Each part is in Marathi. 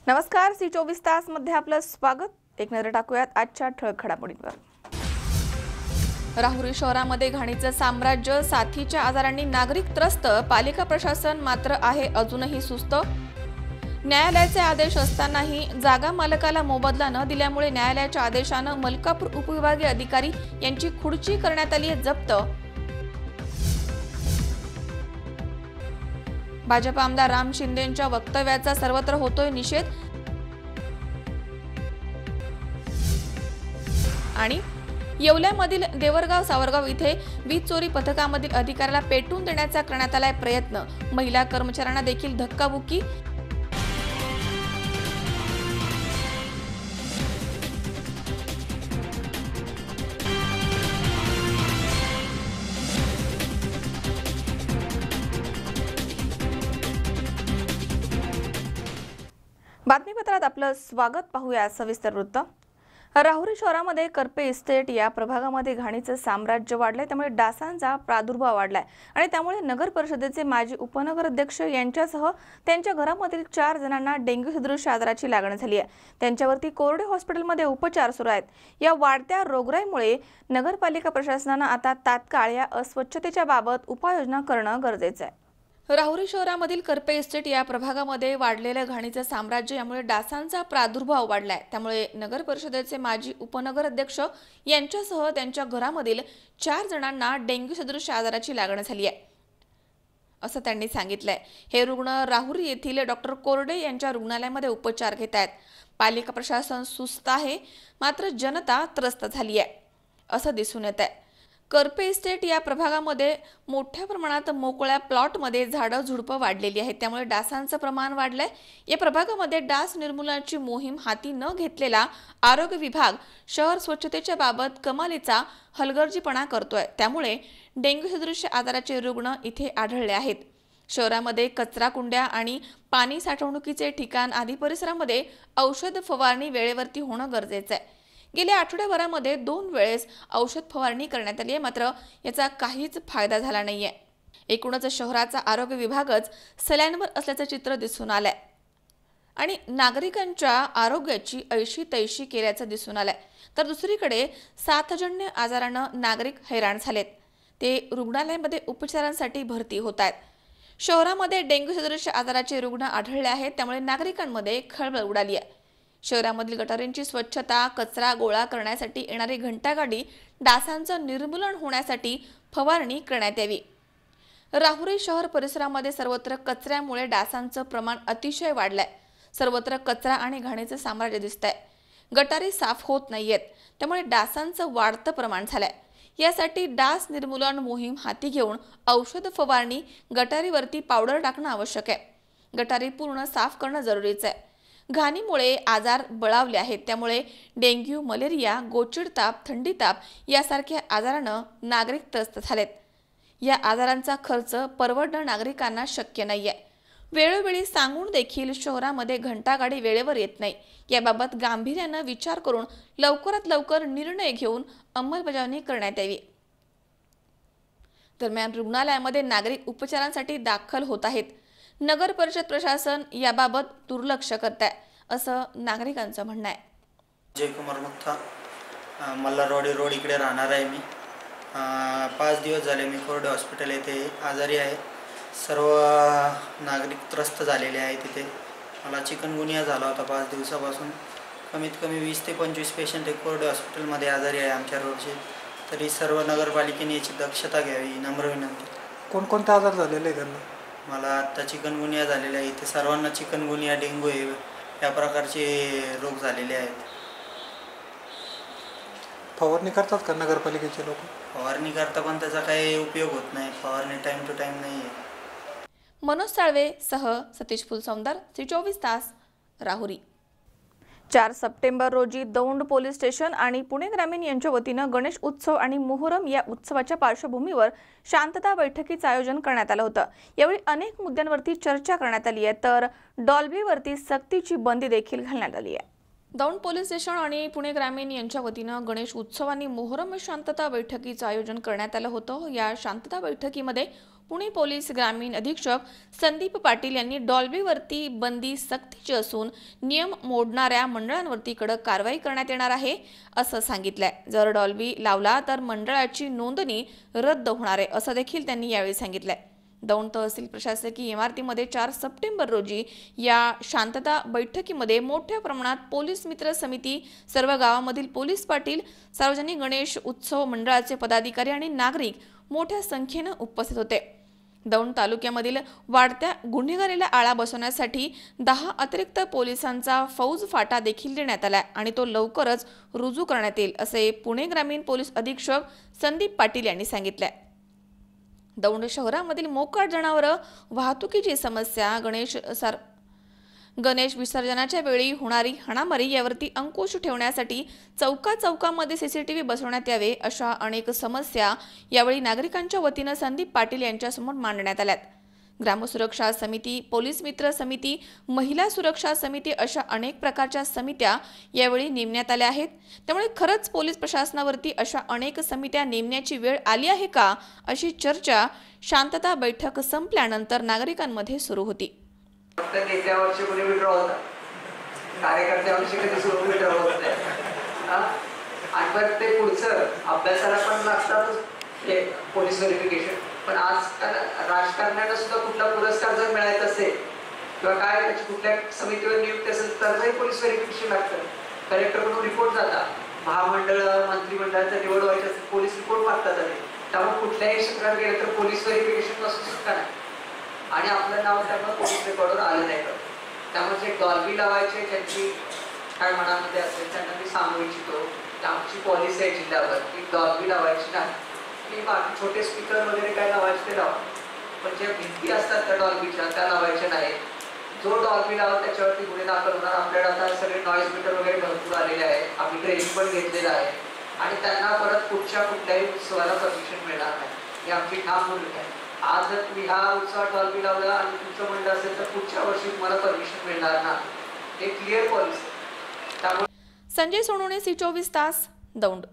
नमस्कार, सी 24 तास मध्ये आपलं स्वागत। एक नजर टाकूयात आजच्या ठळक घडामोडींवर। राहुरी शहरामध्ये घाणीचं साम्राज्य, साथीच्या आजारांनी नागरिक त्रस्त, पालिका प्रशासन मात्र आहे अजूनही सुस्त। न्यायालयाचे आदेश असतानाही जागा मालकाला मोबदला न दिल्यामुळे न्यायालयाच्या आदेशानं मलकापूर उपविभागीय अधिकारी यांची खुर्ची करण्यात आली आहे जप्त। भाजप आमदार राम शिंदेंच्या वक्तव्याचा सर्वत्र होतोय निषेध। आणि येवल्यामधील देवरगाव सावरगाव इथे वीज चोरी पथकामधील अधिकाऱ्याला पेटून देण्याचा करण्यात आलाय प्रयत्न, महिला कर्मचाऱ्यांना देखील धक्काबुक्की। बातमीपत्रात आपलं स्वागत। पाहूया सविस्तर वृत्त। राहुरी शहरामध्ये करपे इस्टेट या प्रभागामध्ये घाणीचं साम्राज्य वाढलंय, त्यामुळे डासांचा प्रादुर्भाव वाढलाय आणि त्यामुळे नगर परिषदेचे माजी उपनगर अध्यक्ष यांच्यासह त्यांच्या घरामधील 4 जणांना डेंग्यू सदृश आजाराची लागण झाली आहे। त्यांच्यावरती कोरडे हॉस्पिटलमध्ये उपचार सुरू आहेत। या वाढत्या रोगराईमुळे नगरपालिका प्रशासनानं आता तात्काळ या अस्वच्छतेच्या बाबत उपाययोजना करणं गरजेचं आहे। राहुरी शहरामधील करपे इस्टेट या प्रभागामध्ये वाढलेलं घाणीचं साम्राज्य यामुळे डासांचा प्रादुर्भाव वाढलाय, त्यामुळे नगर परिषदेचे माजी उपनगर अध्यक्ष यांच्यासह त्यांच्या घरामधील 4 जणांना डेंग्यू सदृश आजाराची लागण झाली आहे असं त्यांनी सांगितलंय। हे रुग्ण राहुरी येथील डॉक्टर कोरडे यांच्या रुग्णालयामध्ये उपचार घेत आहेत। पालिका प्रशासन सुस्त आहे, मात्र जनता त्रस्त झाली आहे असं दिसून येत आहे। करपे इस्टेट या प्रभागामध्ये मोठ्या प्रमाणात मोकळ्या प्लॉटमध्ये झाडं झुडपं वाढलेली आहेत, त्यामुळे डासांचं प्रमाण वाढलंय। या प्रभागामध्ये डास निर्मूलनाची मोहीम हाती न घेतलेला आरोग्य विभाग शहर स्वच्छतेच्या बाबत कमालीचा हलगर्जीपणा करतोय, त्यामुळे डेंग्यू सदृश आजाराचे रुग्ण इथे आढळले आहेत। शहरामध्ये कचरा कुंड्या आणि पाणी साठवणुकीचे ठिकाण आदी परिसरामध्ये औषध फवारणी वेळेवरती होणं गरजेचं आहे। गेल्या आठवड्याभरामध्ये 2 वेळेस औषध फवारणी करण्यात आली आहे, मात्र याचा काहीच फायदा झाला नाहीये। एकूणच शहराचा आरोग्य विभागच सलाईनवर असल्याचं चित्र दिसून आलंय आणि नागरिकांच्या आरोग्याची ऐशी तैशी केल्याचं दिसून आलंय। तर दुसरीकडे साथजन्य आजारानं नागरिक हैराण झालेत, ते रुग्णालयामध्ये उपचारांसाठी भरती होत आहेत। शहरामध्ये डेंग्यू सदृश आजाराचे रुग्ण आढळले आहेत, त्यामुळे नागरिकांमध्ये खळबळ उडाली आहे। शहरामधील गटारींची स्वच्छता, कचरा गोळा करण्यासाठी येणारी घंटागाडी, डासांचं निर्मूलन होण्यासाठी फवारणी करण्यात यावी। राहुरी शहर परिसरामध्ये सर्वत्र कचऱ्यामुळे डासांचं प्रमाण अतिशय वाढलंय। सर्वत्र कचरा आणि घाणीचं साम्राज्य दिसतंय। गटारी साफ होत नाहीयेत, त्यामुळे डासांचं वाढतं प्रमाण झालंय। यासाठी डास निर्मूलन मोहीम हाती घेऊन औषध फवारणी, गटारीवरती पावडर टाकणं आवश्यक आहे। गटारी पूर्ण साफ करणं जरुरीचं आहे। घाणीमुळे आजार बळावले आहेत, त्यामुळे डेंग्यू, मलेरिया, गोचिड ताप, थंडी ताप यासारख्या आजारानं नागरिक त्रस्त झालेत। या आजारांचा खर्च परवडणं नागरिकांना शक्य नाहीये। वेळोवेळी सांगून देखील शहरामध्ये घंटागाडी वेळेवर येत नाही। याबाबत गांभीर्यानं विचार करून लवकरात लवकर निर्णय घेऊन अंमलबजावणी करण्यात यावी। दरम्यान रुग्णालयामध्ये नागरिक उपचारांसाठी दाखल होत आहेत। नगर परिषद प्रशासन याबाबत दुर्लक्ष करत आहे असं नागरिकांचं म्हणणं आहे। जयकुमार मुक्ता, मल्हारवाडी रोड इकडे राहणार आहे मी। 5 दिवस झाले मी कोरडे हॉस्पिटल येथे आजारी आहे। सर्व नागरिक त्रस्त झालेले आहेत। तिथे मला चिकनगुनिया झाला होता 5 दिवसापासून। कमीत कमी 20 ते 25 पेशंट हे कोरडे हॉस्पिटलमध्ये आजारी आहे आमच्या रोडचे। तरी सर्व नगरपालिकेने याची दक्षता घ्यावी, नम्र विनंती। कोणकोणते आजार झालेले आहेत त्यांना? मला आत्ता चिकनगुनिया झालेला आहे। इथे सर्वांना चिकनगुनिया, डेंग्यू या प्रकारचे रोग झालेले आहेत। फवारणी करतात का नगरपालिकेचे लोक? फवारणी करता, पण त्याचा काही उपयोग होत नाही। फवारणी टाइम टू टाइम नाही आहे। मनोज साळवे सह सतीश फुलसौंदर, सी 24 तास, राहुरी। 4 सप्टेंबर रोजी दौंड पोलीस स्टेशन आणि पुणे ग्रामीण यांच्या वतीनं गणेश उत्सव आणि मोहरम या उत्सवाच्या पार्श्वभूमीवर शांतता बैठकीचं आयोजन करण्यात आलं होतं। यावेळी अनेक मुद्द्यांवरती चर्चा करण्यात आली आहे, तर डॉल्बीवरती सक्तीची बंदी देखील घालण्यात आली आहे। दौंड पोलीस स्टेशन आणि पुणे ग्रामीण यांच्या वतीनं गणेश उत्सव आणि मोहरम शांतता बैठकीचं आयोजन करण्यात आलं होतं। या शांतता बैठकीमध्ये पुणे पोलीस ग्रामीण अधीक्षक संदीप पाटील यांनी डॉल्बीवरती बंदी सक्तीची असून नियम मोडणाऱ्या मंडळांवरती कडक कारवाई करण्यात येणार आहे असं सांगितलंय. जर डॉल्बी लावला तर मंडळाची नोंदणी रद्द होणार आहे असं देखील त्यांनी यावेळी सांगितलंय. दौंड तहसील प्रशासकीय इमारतीमध्ये 4 सप्टेंबर रोजी या शांतता बैठकीमध्ये मोठ्या प्रमाणात पोलीस मित्र समिती, सर्व गावामधील पोलीस पाटील, सार्वजनिक गणेश उत्सव मंडळाचे पदाधिकारी आणि नागरिक मोठ्या संख्येने उपस्थित होते. दौंड तालुक्यामधील वाढत्या गुन्हेगारीला आळा बसवण्यासाठी 10 अतिरिक्त पोलिसांचा फौज फाटा देखील देण्यात आला आणि तो लवकरच रुजू करण्यात येईल असे पुणे ग्रामीण पोलीस अधीक्षक संदीप पाटील यांनी सांगितले. दौंड शहरामधील मोकाट जनावरं, वाहतुकीची समस्या, गणेश विसर्जनाच्या वेळी होणारी हाणामारी यावरती अंकुश ठेवण्यासाठी चौकामध्ये सीसीटीव्ही बसवण्यात यावे अशा अनेक समस्या यावेळी नागरिकांच्या वतीनं संदीप पाटील यांच्यासमोर मांडण्यात आल्यात. ग्रामसुरक्षा समिती, पोलीस मित्र समिती, महिला सुरक्षा समिती अशा अनेक प्रकारच्या समित्या यावेळी नेमण्यात आल्या आहेत. त्यामुळे खरंच पोलीस प्रशासनावरती अशा अनेक समित्या नेमण्याची वेळ आली आहे का अशी चर्चा शांतता बैठक संपल्यानंतर नागरिकांमध्ये सुरू होती. फक्त नेत्यावरचे कोणी विड्रॉ होतात, कार्यकर्त्यावरचे कधी सुरू विड्रॉ होत नाही. आणि परत ते पुढचं अभ्यासाला पण लागतातच हे पोलीस व्हेरिफिकेशन. पण आजकाल राजकारण्याला सुद्धा कुठला पुरस्कार जर मिळायचा असेल किंवा काय त्याची कुठल्या समितीवर नियुक्त असेल तरही पोलीस व्हेरिफिकेशन लागतं. कलेक्टरकडून रिपोर्ट जातात, महामंडळ मंत्रिमंडळाचा निवड व्हायची असेल पोलीस रिपोर्ट मागतात. त्यामुळे कुठल्याही क्षेत्रात गेलं तर पोलीस व्हेरिफिकेशन पासून सुटका नाही आणि आपलं नाव त्यामुळे पोलीस रेकॉर्डवर आलं नाही. त्यामुळे जे डॉल्बी लावायचे ज्यांची काय मनामध्ये असेल त्यांना मी सांगू इच्छितो की आमची पॉलिसी आहे जिल्ह्यावर की डॉल्बी लावायची नाही. की बाकी छोटे स्पीकर वगैरे काय लावायचे ते लावा, पण ज्या भिंती असतात त्या डॉल्बीच्या त्या लावायच्या नाही. जो डॉल्बी लावा त्याच्यावरती गुन्हे दाखल होणार. आपल्याला आता सगळे नॉईज मीटर वगैरे भरपूर आलेले आहेत, आम्ही ट्रेनिंग पण घेतलेलं आहे आणि त्यांना परत पुढच्या कुठल्याही उत्सवाला परमिशन मिळणार नाही. ही आमची ठाम भूमिका आहे. आज जर तुम्ही ह्या उत्सवात डॉल्बी लावला आणि तुमचं मंडळ असेल तर पुढच्या वर्षी तुम्हाला परमिशन मिळणार नाही. हे clear policy. Sanjay Sonawane, C24 तास, दौंड.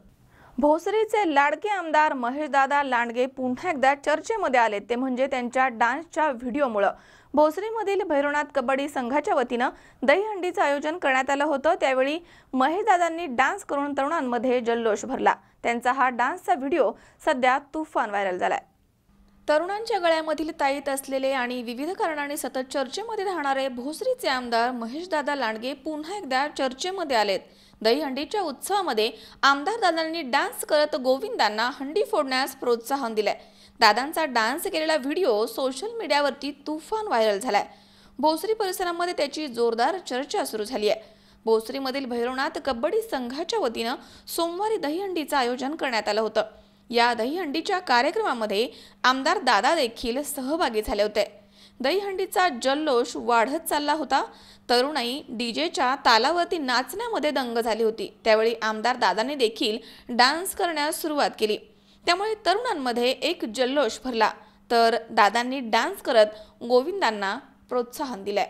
भोसरीचे लाडके आमदार महेशदादा लांडगे पुन्हा एकदा चर्चेमध्ये आले. ते म्हणजे त्यांच्या डान्सच्या व्हिडिओमुळे. भोसरीमधील भैरवनाथ कबड्डी संघाच्या वतीनं दहीहंडीचं आयोजन करण्यात आलं होतं. त्यावेळी महेशदादांनी डान्स करून तरुणांमध्ये जल्लोष भरला. त्यांचा हा डान्सचा व्हिडिओ सध्या तुफान व्हायरल झालाय. तरुणांच्या गळ्यामधील ताईत असलेले आणि विविध कारणांनी सतत चर्चेमध्ये राहणारे भोसरीचे आमदार महेशदादा लांडगे पुन्हा एकदा चर्चेमध्ये आलेत. दहीहंडीच्या उत्सवामध्ये आमदार दादांनी डान्स करत गोविंदांना हंडी फोडण्यास प्रोत्साहन दिलंय. दादांचा डान्स केलेला व्हिडिओ सोशल मीडियावरती तुफान व्हायरल झालाय. भोसरी परिसरामध्ये त्याची जोरदार चर्चा सुरू झाली आहे. भोसरीमधील भैरवनाथ कबड्डी संघाच्या वतीनं सोमवारी दहीहंडीचं आयोजन करण्यात आलं होतं. या दहीहंडीच्या कार्यक्रमामध्ये आमदार दादा देखील सहभागी झाले होते. दहीहंडीचा जल्लोष वाढत चालला होता. तरुणाई डीजेच्या तालावरती नाचण्यामध्ये दंग झाली होती. त्यावेळी आमदार दादाने देखील डान्स करण्यास सुरुवात केली. त्यामुळे तरुणांमध्ये एक जल्लोष भरला. तर दादांनी डान्स करत गोविंदांना प्रोत्साहन दिलंय.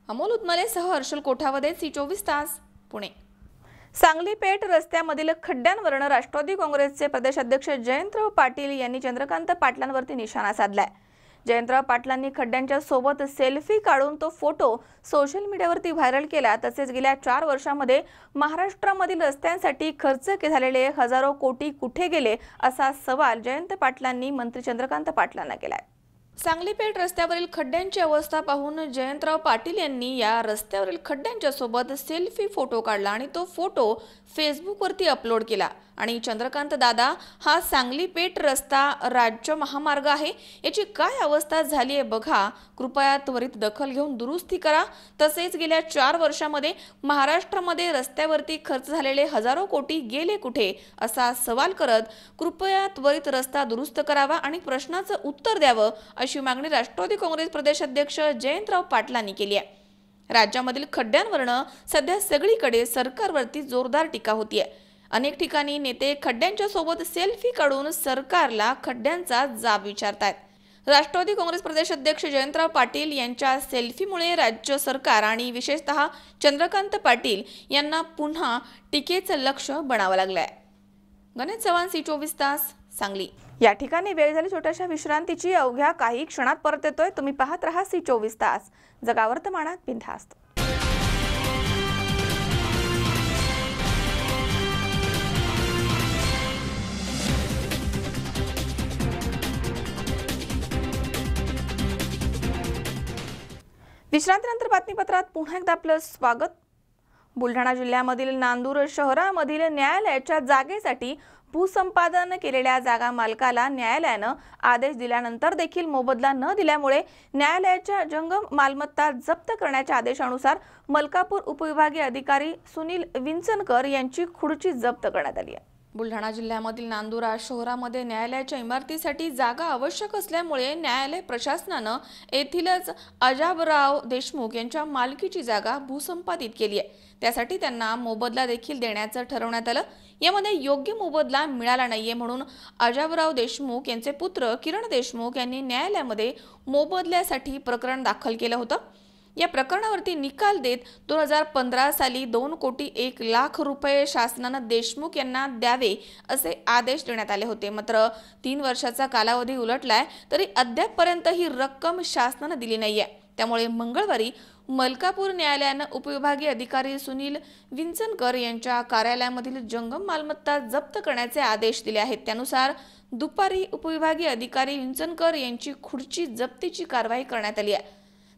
अमोल उदमलेसह हर्षल कोठावदे, C24 तास, पुणे. सांगली पेठ रस्त्यामधील खड्ड्यांवरनं राष्ट्रवादी काँग्रेसचे प्रदेशाध्यक्ष जयंतराव पाटील यांनी चंद्रकांत पाटलांवरती निशाणा साधलाय. जयंतराव पाटलांनी खड्ड्यांच्या सोबत सेल्फी काढून तो फोटो सोशल मीडियावरती व्हायरल केला. तसेच गेल्या 4 वर्षांमध्ये महाराष्ट्रामधील रस्त्यांसाठी खर्च झालेले हजारो कोटी कुठे गेले असा सवाल जयंत पाटलांनी मंत्री चंद्रकांत पाटलांना केलाय. सांगली पेठ रस्त्यावरील खड्ड्यांची अवस्था पाहून जयंतराव पाटील यांनी या रस्त्यावरील खड्ड्यांच्या सोबत सेल्फी फोटो काढला आणि तो फोटो फेसबुकवरती अपलोड केला। आणि चंद्रकांत दादा, हा सांगली पेठ रस्ता राज्य महामार्ग आहे, याची काय अवस्था झाली आहे बघा, कृपया त्वरित दखल घेऊन दुरुस्ती करा। तसेच गेल्या 4 वर्षांमध्ये महाराष्ट्रामध्ये रस्त्यावरती खर्च झालेले हजारो कोटी गेले कुठे, असा सवाल करत कृपया त्वरित रस्ता दुरुस्त करावा आणि प्रश्नाचं उत्तर द्यावं, अशी मागणी राष्ट्रवादी काँग्रेस प्रदेश अध्यक्ष जयंतराव पाटलांनी केली आहे। राज्यामधील खड्ड्यांवरनं सध्या सगळीकडे सरकारवरती जोरदार टीका होतीये। अनेक ठिकाणी नेते खड्ड्यांच्या सोबत सेल्फी काढून सरकारला खड्ड्यांचा जाब विचारतायत। राष्ट्रवादी काँग्रेस प्रदेश अध्यक्ष जयंतराव पाटील यांच्या सेल्फीमुळे राज्य सरकार आणि विशेषतः चंद्रकांत पाटील यांना पुन्हा टीकेचं लक्ष बनावं लागलंय। गणेश चव्हाण, C24 तास, सांगली। या ठिकाणी वेळ झाली छोट्याशा विश्रांतीची। अवघ्या काही क्षणात परत येतोय। तुम्ही पाहत राहा C24 तास, जगा वर्तमानात बिनधास्त। विश्रांतीनंतर बातमीपत्रात पुन्हा एकदा आपलं स्वागत। बुलढाणा जिल्ह्यामधील नांदूर शहरामधील न्यायालयाच्या जागेसाठी भूसंपादन केलेल्या जागा मालकाला न्यायालयानं आदेश दिल्यानंतर देखील मोबदला न दिल्यामुळे न्यायालयाच्या जंगम मालमत्ता जप्त करण्याच्या आदेशानुसार मलकापूर उपविभागीय अधिकारी सुनील विंचनकर यांची खुर्ची जप्त करण्यात आली आहे। बुलढाणा जिल्ह्यामधील नांदुरा शहरामध्ये न्यायालयाच्या इमारतीसाठी जागा आवश्यक असल्यामुळे न्यायालय प्रशासनानं येथीलच अजाबराव देशमुख यांच्या मालकीची जागा भूसंपादित केली आहे। त्यासाठी त्यांना मोबदला देखील देण्याचं ठरवण्यात आलं। यामध्ये योग्य मोबदला मिळाला नाहीये म्हणून अजाबराव देशमुख यांचे पुत्र किरण देशमुख यांनी न्यायालयामध्ये मोबदल्यासाठी प्रकरण दाखल केलं होतं। या प्रकरणावरती निकाल देत 2015 साली 2,01,00,000 रुपये शासनानं देशमुख यांना द्यावे असे आदेश देण्यात आले होते। मात्र 3 वर्षाचा कालावधी उलटलाय तरी अद्यापपर्यंत ही रक्कम शासनानं दिली नाहीये। त्यामुळे मंगळवारी मलकापूर न्यायालयानं उपविभागीय अधिकारी सुनील विंचनकर यांच्या कार्यालयामधील जंगम मालमत्ता जप्त करण्याचे आदेश दिले आहेत। त्यानुसार दुपारी उपविभागीय अधिकारी विंचनकर यांची खुर्ची जप्तीची कारवाई करण्यात आली आहे।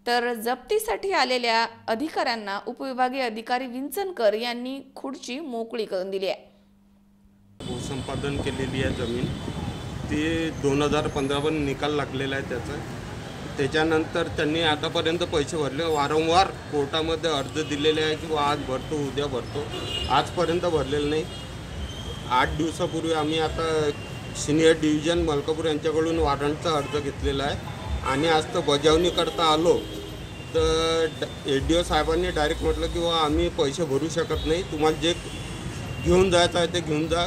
तर जप्तीसाठी आलेल्या अधिकाऱ्यांना उपविभागीय अधिकारी विंचनकर यांनी खुर्ची मोकळी करून दिली आहे। भूसंपादन केलेली आहे जमीन, ती 2015 पण निकाल लागलेला आहे त्याचा। त्याच्यानंतर त्यांनी आतापर्यंत पैसे भरले, वारंवार कोर्टामध्ये अर्ज दिलेले आहे की आज भरतो उद्या भरतो, आजपर्यंत भरलेलं नाही। 8 दिवसापूर्वी आम्ही आता सिनियर डिव्हिजन मलकापूर यांच्याकडून वॉरंटचा अर्ज घेतलेला आहे आणि आज तर बजावणी करता आलो तर ADO साहेबांनी डायरेक्ट म्हटलं की आम्ही पैसे भरू शकत नाही, तुम्हाला जे घेऊन जायचं आहे ते घेऊन जा।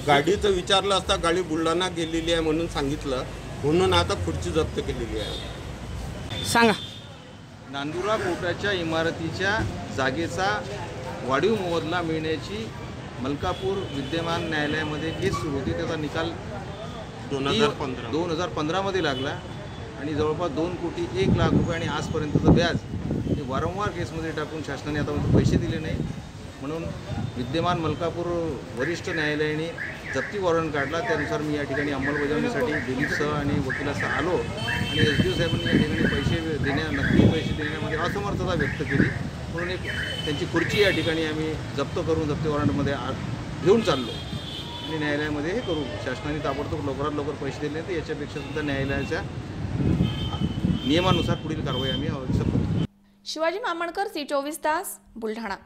गाडीचं विचारलं असता गाडी बुलढाणा गेलेली आहे म्हणून सांगितलं, म्हणून आता खुर्ची जप्त केलेली आहे। सांगा। नांदुरा कोर्टाच्या इमारतीच्या जागेचा वाढीव मोबदला मिळण्याची मलकापूर विद्यमान न्यायालयामध्ये केस सुरू होती। त्याचा निकाल 2015 मध्ये लागला आणि जवळपास 2,01,00,000 रुपये आणि आजपर्यंतचं व्याज हे वारंवार केसमध्ये टाकून शासनाने आता पैसे दिले नाही, म्हणून विद्यमान मलकापूर वरिष्ठ न्यायालयाने जप्ती वॉरंट काढला। त्यानुसार मी या ठिकाणी अंमलबजावणीसाठी दिलीपसह आणि वकिलासह आलो आणि SDO साहेबांनी या ठिकाणी नक्की पैसे देण्यामध्ये असमर्थता व्यक्त केली, म्हणून एक त्यांची खुर्ची या ठिकाणी आम्ही जप्त करून जप्ती वॉरंटमध्ये घेऊन चाललो आणि न्यायालयामध्ये हे करू। शासनाने ताबडतोब लवकरात लवकर पैसे दिले तर याच्यापेक्षा सुद्धा न्यायालयाच्या नियमानुसार पुढील कारवाई आम्ही आवश्यक करू। शिवाजी मामणकर, C24 तास, बुलढाणा।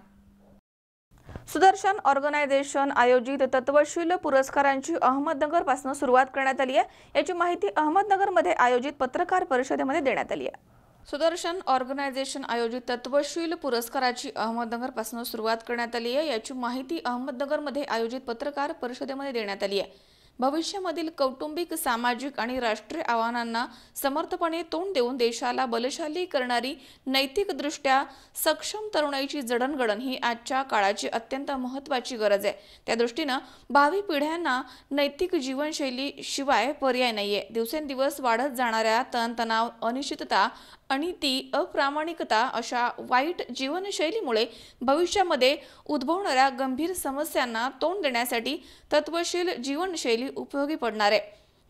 सुदर्शन ऑर्गनायझेशन आयोजित तत्वशील पुरस्कारांची अहमदनगर पासून सुरुवात करण्यात आली आहे। याची माहिती अहमदनगरमध्ये आयोजित पत्रकार परिषदेमध्ये देण्यात आली आहे। सुदर्शन ऑर्गनायझेशन आयोजित तत्वशील पुरस्काराची अहमदनगर पासून सुरुवात करण्यात आली आहे। याची माहिती अहमदनगरमध्ये आयोजित पत्रकार परिषदेमध्ये देण्यात आली आहे। भविष्यामधील कौटुंबिक, सामाजिक आणि राष्ट्रीय आव्हानांना समर्थपणे तोंड देऊन देशाला बलशाली करणारी, नैतिकदृष्ट्या सक्षम तरुणाईची जडणघडण ही आजच्या काळाची अत्यंत महत्त्वाची गरज आहे। त्या दृष्टीनं भावी पिढ्यांना नैतिक जीवनशैली शिवाय पर्याय नाहीये। दिवसेंदिवस वाढत जाणाऱ्या तणतणाव, अनिश्चितता, अनिती, अप्रामाणिकता अशा वाईट जीवनशैलीमुळे भविष्यामध्ये उद्भवणाऱ्या गंभीर समस्यांना तोंड देण्यासाठी तत्वशील जीवनशैली उपयोगी पडणार आहे।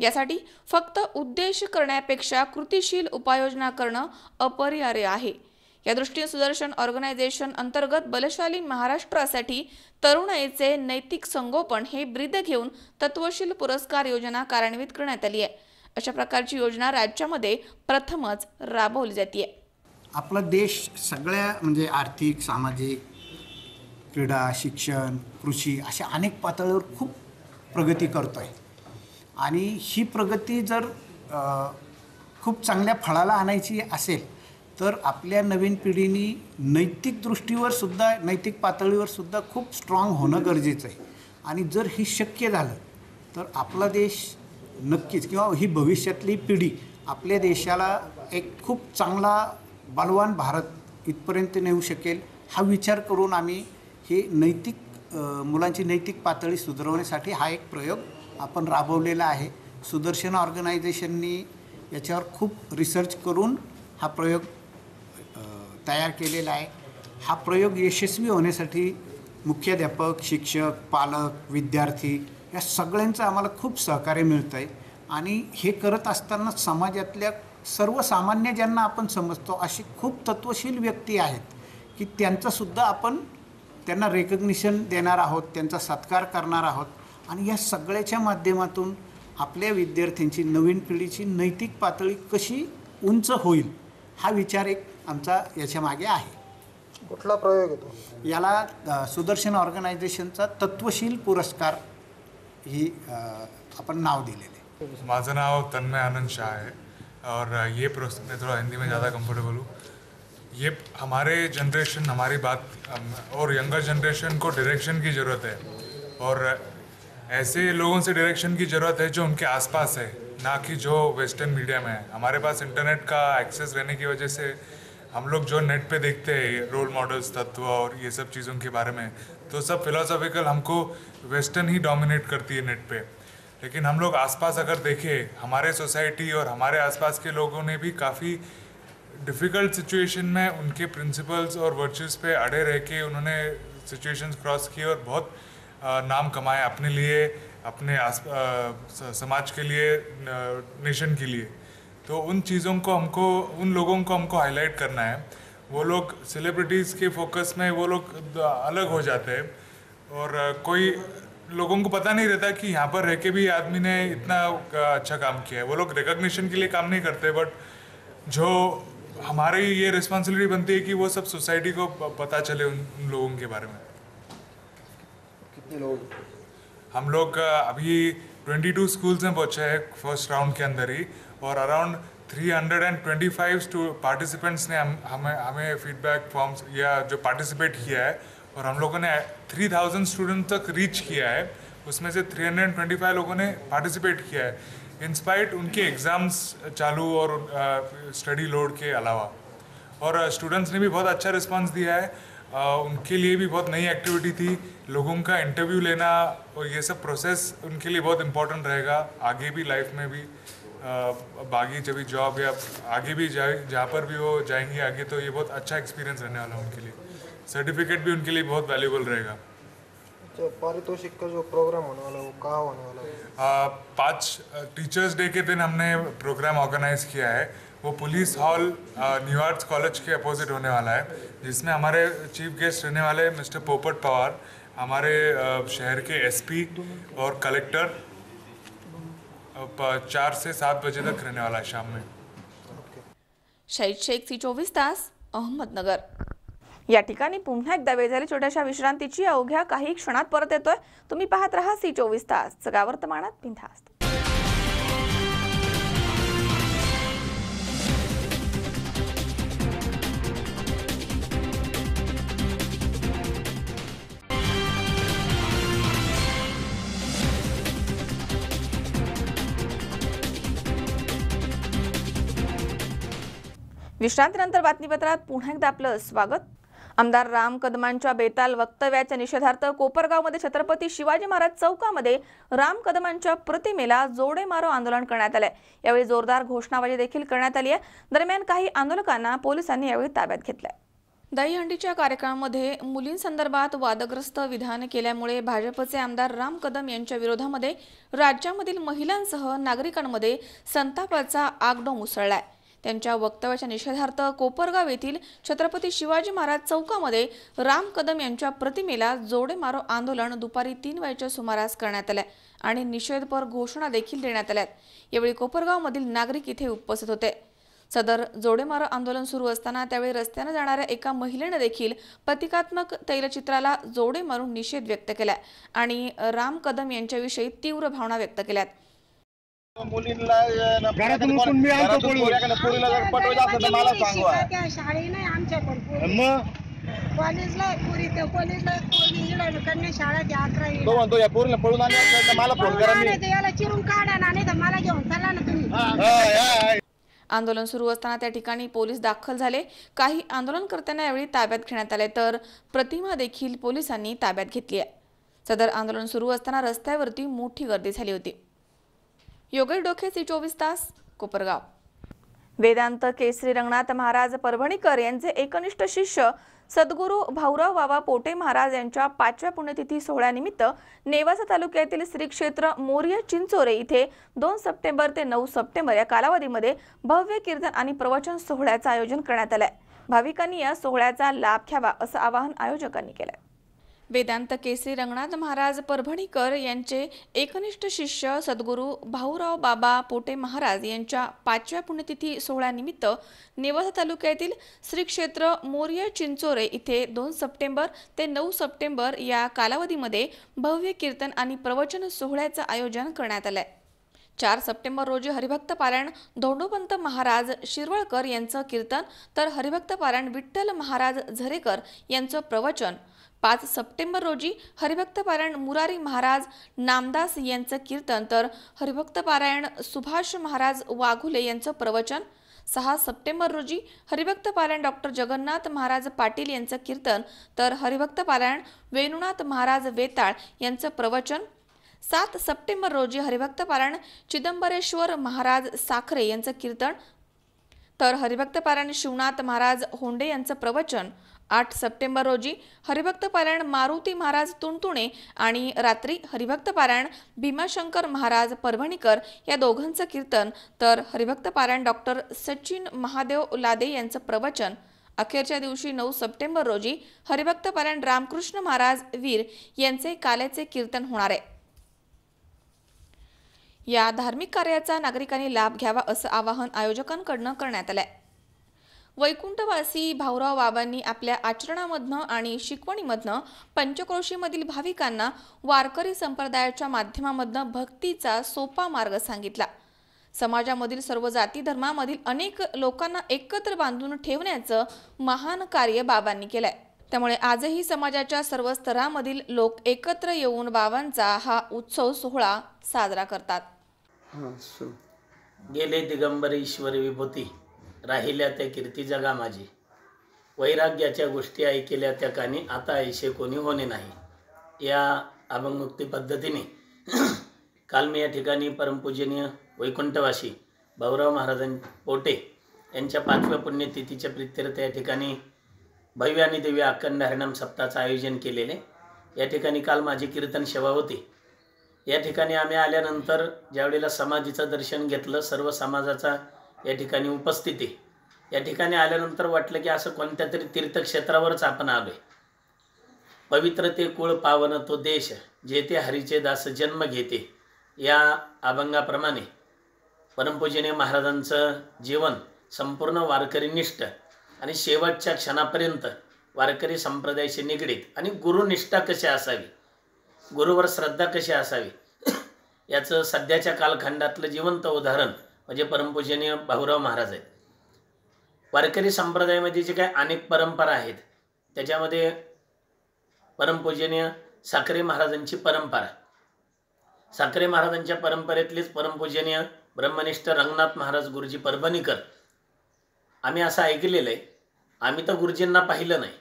यासाठी फक्त उद्देश करण्यापेक्षा कृतीशील उपाययोजना करणं अपरिहार्य आहे. या दृष्टीने सुदर्शन ऑर्गनायझेशन अंतर्गत बलशाली महाराष्ट्रासाठी तरुणाईचे नैतिक संगोपन हे ब्रीद घेऊन तत्वशील पुरस्कार योजना कार्यान्वित करण्यात आली आहे. अशा प्रकारची योजना राज्यामध्ये प्रथमच राबवली जाते. आपला देश सगळ्या म्हणजे आर्थिक, सामाजिक, क्रीडा, शिक्षण, कृषी अशा अनेक पातळीवर खूप प्रगती करतो आहे. आणि ही प्रगती जर खूप चांगल्या फळाला आणायची असेल तर आपल्या नवीन पिढीने नैतिक दृष्टीवर सुद्धा, नैतिक पातळीवर सुद्धा खूप स्ट्रॉंग होणं गरजेचं आहे. आणि जर ही शक्य झालं तर आपला देश नक्कीच, किंवा ही भविष्यातली पिढी आपल्या देशाला एक खूप चांगला बलवान भारत इथपर्यंत नेऊ शकेल. हा विचार करून आम्ही हे मुलांची नैतिक पातळी सुधारवण्यासाठी हा एक प्रयोग आपण राबवलेला आहे. सुदर्शन ऑर्गनायझेशननी याच्यावर खूप रिसर्च करून हा प्रयोग तयार केलेला आहे. हा प्रयोग यशस्वी होण्यासाठी मुख्याध्यापक, शिक्षक, पालक, विद्यार्थी या सगळ्यांचं आम्हाला खूप सहकार्य मिळतं आहे. आणि हे करत असताना समाजातल्या सर्वसामान्य ज्यांना आपण समजतो अशी खूप तत्वशील व्यक्ती आहेत की त्यांचंसुद्धा आपण त्यांना रेकग्निशन देणार आहोत, त्यांचा सत्कार करणार आहोत. आणि या सगळ्याच्या माध्यमातून आपल्या विद्यार्थ्यांची, नवीन पिढीची नैतिक पातळी कशी उंच होईल हा विचार एक आमचा याच्या मागे आहे. कुठला प्रयोग येतो याला सुदर्शन ऑर्गनायझेशनचा तत्वशील पुरस्कार ही आपण नाव दिलेले. माझं नाव तन्मय आनंद शाह है और ये प्रोसेस मैं थोड़ा हिंदी में ज़्यादा कंफर्टेबल हूँ. ये हमारे जनरेशन, हमारी बात और यंगर जनरेशन को डायरेक्शन की ज़रूरत है और ऐसे लोगों से डायरेक्शन की ज़रूरत है जो उनके आसपास है, ना कि जो वेस्टर्न मीडिया में है. हमारे पास इंटरनेट का एक्सेस रहने की वजह से हम लोग जो नेट पे देखते हैं रोल मॉडल्स, तत्व और ये सब चीज़ों के बारे में, तो सब फिलोसॉफिकल हमको वेस्टर्न ही डोमिनेट करती है नेट पे. लेकिन हम लोग आसपास अगर देखें, हमारे सोसाइटी और हमारे आसपास के लोगों ने भी काफ़ी डिफ़िकल्ट सिचुएशन में उनके प्रिंसिपल्स और वर्च्यूज़ पे अड़े रह के उन्होंने सिचुएशंस क्रॉस किए और बहुत नाम कमाए अपने लिए, अपने समाज के लिए, नेशन के लिए. तो उन चीज़ों को हमको, उन लोगों को हमको हाईलाइट करना है. वो लोग सेलिब्रिटीज़ के फोकस में वो लोग अलग हो जाते हैं और कोई लोगों को पता नहीं रहता कि यहाँ पर रह के भी आदमी ने इतना अच्छा काम किया है. वो लोग रिकॉग्निशन के लिए काम नहीं करते, बट जो हमारी ये रिस्पॉन्सिबिलिटी बनती है कि वो सब सोसाइटी को पता चले उन लोगों के बारे में. कितने लोग? हम लोग अभी 22 स्कूल्स में पहुँचे हैं फर्स्ट राउंड के अंदर ही, और अराउंड 325 पार्टिसिपेंट्स ने हमें फीडबैक फॉर्म्स या जो पार्टिसिपेट किया है, और हम लोगों ने 3000 स्टूडेंट तक रीच किया है. उसमें से 325 लोगों ने पार्टिसिपेट किया है इंस्पाइट उनके एग्ज़ाम्स चालू और स्टडी लोड के अलावा. और स्टूडेंट्स ने भी बहुत अच्छा रिस्पांस दिया है. उनके लिए भी बहुत नई एक्टिविटी थी. लोगों का इंटरव्यू लेना और ये सब प्रोसेस उनके लिए बहुत इम्पोर्टेंट रहेगा आगे भी लाइफ में भी. बाकी जब भी जॉब या आगे भी जहाँ पर भी वो जाएंगे आगे, तो ये बहुत अच्छा एक्सपीरियंस रहने वाला है उनके लिए. सर्टिफिकेट भी उनके लिए बहुत वैल्यूबल रहेगा. पारितोषिक का जो प्रोग्राम होने वाला है वो कहाँ होने वाला है? 5 टीचर्स डे के दिन हमने प्रोग्राम ऑर्गेनाइज किया है. वो police hall new arts college के अपोजिट होने वाला है, जिसमें हमारे चीफ गेस्ट रहने वाले मिस्टर पोपट पवार, हमारे शहर के एसपी और कलेक्टर. 4 से 7 बजे तक रहने वाला है शाम में. शाहिद शेख, C24 तास, अहमदनगर. या ठिकाणी पुन्हा एकदा वेळ झाली छोट्याशा विश्रांतीची. अवघ्या काही क्षणात परत येतोय. तुम्ही पाहत राहा C24 तास, सगळ्या वर्तमानात बिनधास्त. विश्रांतीनंतर बातमीपत्रात पुन्हा एकदा आपलं स्वागत. आमदार राम कदमांच्या बेताल वक्तव्याच्या निषेधार्थ कोपरगावमध्ये छत्रपती शिवाजी महाराज चौकामध्ये राम कदमांच्या प्रतिमेला जोडे मारो आंदोलन करण्यात आले. यावेळी जोरदार घोषणाबाजी देखील करण्यात आली आहे. दरम्यान काही आंदोलकांना पोलिसांनी यावेळी ताब्यात घेतले. दहीहंडीच्या कार्यक्रमामध्ये मुलींसंदर्भात वादग्रस्त विधान केल्यामुळे भाजपचे आमदार राम कदम यांच्या विरोधामध्ये राज्यामधील महिलांसह नागरिकांमध्ये संतापाचा आगडोंब उसळलाय। त्यांच्या वक्तव्याच्या निषेधार्थ कोपरगाव येथील छत्रपती शिवाजी महाराज चौकामध्ये राम कदम यांच्या प्रतिमेला जोडे मारो आंदोलन दुपारी 3 वाजेच्या सुमारास करण्यात आले आणि निषेधपर घोषणा देखील देण्यात आल्या। यावेळी कोपरगावमधील नागरिक इथे उपस्थित होते। सदर जोडेमारो आंदोलन सुरू असताना त्यावेळी रस्त्याने जाणाऱ्या एका महिलेने देखील प्रतिकात्मक तैलचित्राला जोडे मारून निषेध व्यक्त केला आणि राम कदम यांच्याविषयी तीव्र भावना व्यक्त केल्यात। आंदोलन सुरू असताना त्या ठिकाणी पोलीस दाखल झाले। काही आंदोलनकर्त्यांना यावेळी ताब्यात घेण्यात आले तर प्रतिमा देखील पोलिसांनी ताब्यात घेतली आहे। सदर आंदोलन सुरू असताना रस्त्यावरती मोठी गर्दी झाली होती। योगेश डोके, C24 तास, कोपरगाव। वेदांत केसरी रंगनाथ महाराज परभणीकर यांचे एकनिष्ठ शिष्य सद्गुरू भाऊराव बाबा पोटे महाराज यांच्या 5व्या पुण्यतिथी सोहळ्यानिमित्त नेवासा तालुक्यातील श्री क्षेत्र मोर्या चिंचोरे इथे 2 सप्टेंबर ते 9 सप्टेंबर या कालावधीमध्ये भव्य कीर्तन आणि प्रवचन सोहळ्याचे आयोजन करण्यात आले। भाविकांनी या सोहळ्याचा लाभ घ्यावा असं आवाहन आयोजकांनी केलं। वेदांत केसरी रंगनाथ महाराज परभणीकर यांचे एकनिष्ठ शिष्य सद्गुरू भाऊराव बाबा पोटे महाराज यांच्या 5व्या पुण्यतिथी सोहळ्यानिमित्त नेवासा तालुक्यातील श्री क्षेत्र मोर्या चिंचोरे इथे 2 सप्टेंबर ते 9 सप्टेंबर या कालावधीमध्ये भव्य कीर्तन आणि प्रवचन सोहळ्याचे आयोजन करण्यात आले। 4 सप्टेंबर रोजी हरिभक्त पारायण धोंडोपंत महाराज शिरवळकर यांचं कीर्तन तर हरिभक्त पारायण विठ्ठल महाराज झरेकर यांचं प्रवचन। 5 सप्टेंबर रोजी हरिभक्त पारायण मुरारी महाराज नामदास यांचं कीर्तन तर हरिभक्त पारायण सुभाष महाराज वाघुले यांचं प्रवचन। 6 सप्टेंबर रोजी हरिभक्त पारायण डॉक्टर जगन्नाथ महाराज पाटील यांचं कीर्तन तर हरिभक्त पारायण वेणुनाथ महाराज वेताळ यांचं प्रवचन। 7 सप्टेंबर रोजी हरिभक्त पारायण चिदंबरेश्वर महाराज साखरे यांचं कीर्तन तर हरिभक्त पारायण शिवनाथ महाराज होंडे यांचं प्रवचन। 8 सप्टेंबर रोजी हरिभक्त पारायण मारुती महाराज तुणतुणे आणि रात्री हरिभक्त पारायण भीमाशंकर महाराज परभणीकर या दोघांचं कीर्तन तर हरिभक्त पारायण डॉक्टर सचिन महादेव लादे यांचं प्रवचन। अखेरच्या दिवशी 9 सप्टेंबर रोजी हरिभक्त पारायण रामकृष्ण महाराज वीर यांचे काल्याचे कीर्तन होणार आहे। या धार्मिक कार्याचा नागरिकांनी लाभ घ्यावा असं आवाहन आयोजकांकडून करण्यात आलंय। वैकुंठवासी भाऊराव बाबांनी आपल्या आचरणामधनं आणि शिकवणीमधनं पंचक्रोशीमधील भाविकांना वारकरी संप्रदायाच्या माध्यमामधनं भक्तीचा सोपा मार्ग सांगितला। समाजामधील सर्व जाती धर्मामधील अनेक लोकांना एकत्र बांधून ठेवण्याचं महान कार्य बाबांनी केलंय। त्यामुळे आजही समाजाच्या सर्व स्तरामधील लोक एकत्र येऊन बाबांचा हा उत्सव सोहळा साजरा करतात। गेले दिगंबर ईश्वर विभूती राहिल्या त्या कीर्ती जगा माझी, वैराग्याच्या गोष्टी ऐकल्या त्या कानी आता ऐशे कोणी होणे नाही। या अभंगमुक्ती पद्धतीने काल मी या ठिकाणी परमपूजनीय वैकुंठवासी भाऊराव महाराज पोटे यांच्या 5व्या पुण्यतिथीच्या प्रीत्यर्थ या ठिकाणी भव्य आणि दिव्य अखंड हरिनाम सप्ताहाचं आयोजन केलेले। या ठिकाणी काल माझी कीर्तन सेवा होती। या ठिकाणी आम्ही आल्यानंतर ज्यावेळेला समाधीचं दर्शन घेतलं, सर्व समाजाचा या ठिकाणी उपस्थिती, या ठिकाणी आल्यानंतर वाटलं की असं कोणत्या तरी तीर्थक्षेत्रावरच आपण आलोय। पवित्र ते कुळ पावन तो देश, जेथे हरीचे दास जन्म घेते, या अभंगाप्रमाणे परमपूजनीय महाराजांचं जीवन संपूर्ण वारकरीनिष्ठ आणि शेवटच्या क्षणापर्यंत वारकरी संप्रदायाशी निगडीत आणि गुरुनिष्ठा कशी असावी, गुरुवर श्रद्धा कशी असावी, याचं सध्याच्या कालखंडातलं जिवंत उदाहरण म्हणजे परमपूजनीय भाऊराव महाराज आहेत। वारकरी संप्रदायामध्ये जे काही अनेक परंपरा आहेत त्याच्यामध्ये परमपूजनीय साखरे महाराजांची परंपरा, साखरे महाराजांच्या परंपरेतलीच परमपूजनीय ब्रह्मनिष्ठ रंगनाथ महाराज गुरुजी परभणीकर, आम्ही असं ऐकलेलं आहे, आम्ही तर गुरुजींना पाहिलं नाही,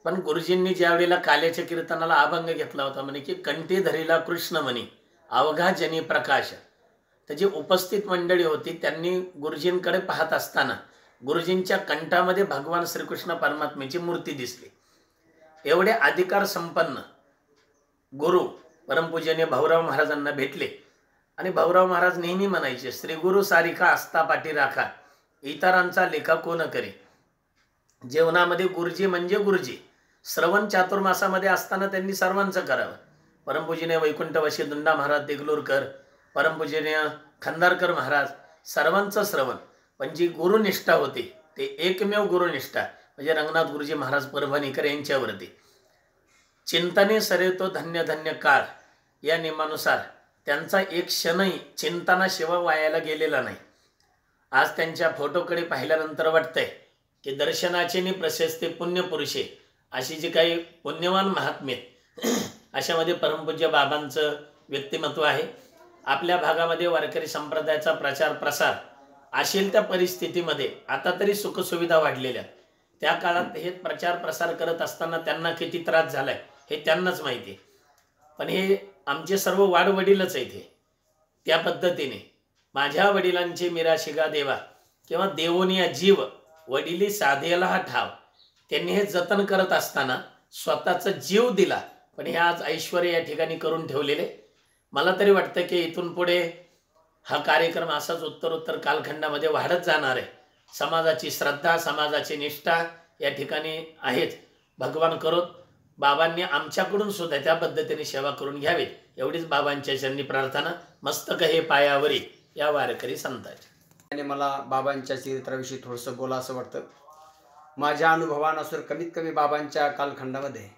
पण गुरुजींनी ज्यावेळेला काल्याच्या कीर्तनाला अभंग घेतला होता म्हणे की कंठी धरीला कृष्ण म्हणे अवघा जनी प्रकाश, त्याची उपस्थित मंडळी होती, त्यांनी गुरुजींकडे पाहत असताना गुरुजींच्या कंठामध्ये भगवान श्रीकृष्ण परमात्म्याची मूर्ती दिसली. एवढे अधिकार संपन्न गुरु परमपूजनीय भाऊराव महाराजांना भेटले आणि भाऊराव महाराज नेहमी म्हणायचे, श्री गुरु सारिका आस्था पाठी राखा, इतरांचा लेखा कोण करे. जेवणामध्ये गुरुजी म्हणजे गुरुजी. श्रवण चातुर्मासामध्ये असताना त्यांनी सर्वांचं करावं. परमपूजनीय वैकुंठवासी दुंडा महाराज देगलूरकर, परमपूजनीय खंदारकर महाराज, सर्वांचं श्रवण. पण जी गुरुनिष्ठा होती ते एकमेव गुरुनिष्ठा म्हणजे रंगनाथ गुरुजी महाराज परभणीकर यांच्यावरती. चिंतने सरेतो धन्य धन्य काळ या नियमानुसार त्यांचा एक क्षणही चिंतनाशिवाय वायाला गेलेला नाही. आज त्यांच्या फोटोकडे पाहिल्यानंतर वाटतंय की दर्शनाचे नि प्रशस्ती पुण्यपुरुषे अशी जी काही पुण्यवान महात्मे अशामध्ये परमपूज्य बाबांचं व्यक्तिमत्व आहे. आपल्या भागामध्ये वारकरी संप्रदायाचा प्रचार प्रसार असेल त्या परिस्थितीमध्ये आता तरी सुखसुविधा वाढलेल्या, त्या काळात हे प्रचार प्रसार करत असताना त्यांना किती त्रास झालाय हे त्यांनाच माहिती. पण हे आमचे सर्व वाडवडीलच आहेत. हे त्या पद्धतीने माझ्या वडिलांची मिराशिगा देवा किंवा देवोनिया जीव वडिली साधेला हा ठाव, त्यांनी हे जतन करत असताना स्वतःचा जीव दिला. पण हे आज ऐश्वर्य या ठिकाणी करून ठेवलेले. मला तरी वाटतं की इथून पुढे हा कार्यक्रम असाच उत्तरोत्तर कालखंडामध्ये वाढत जाणार आहे. समाजाची श्रद्धा, समाजाची निष्ठा या ठिकाणी आहेच. भगवान करोत बाबांनी आमच्याकडून सुद्धा त्या पद्धतीने सेवा करून घ्यावी एवढीच बाबांच्या चरणी प्रार्थना. मस्तक हे पायावरी या वारकरी संतांची. आणि मला बाबांच्या चरित्राविषयी थोडंसं बोला असं वाटतं. माझ्या अनुभवानुसार कमीत कमी बाबांच्या कालखंडामध्ये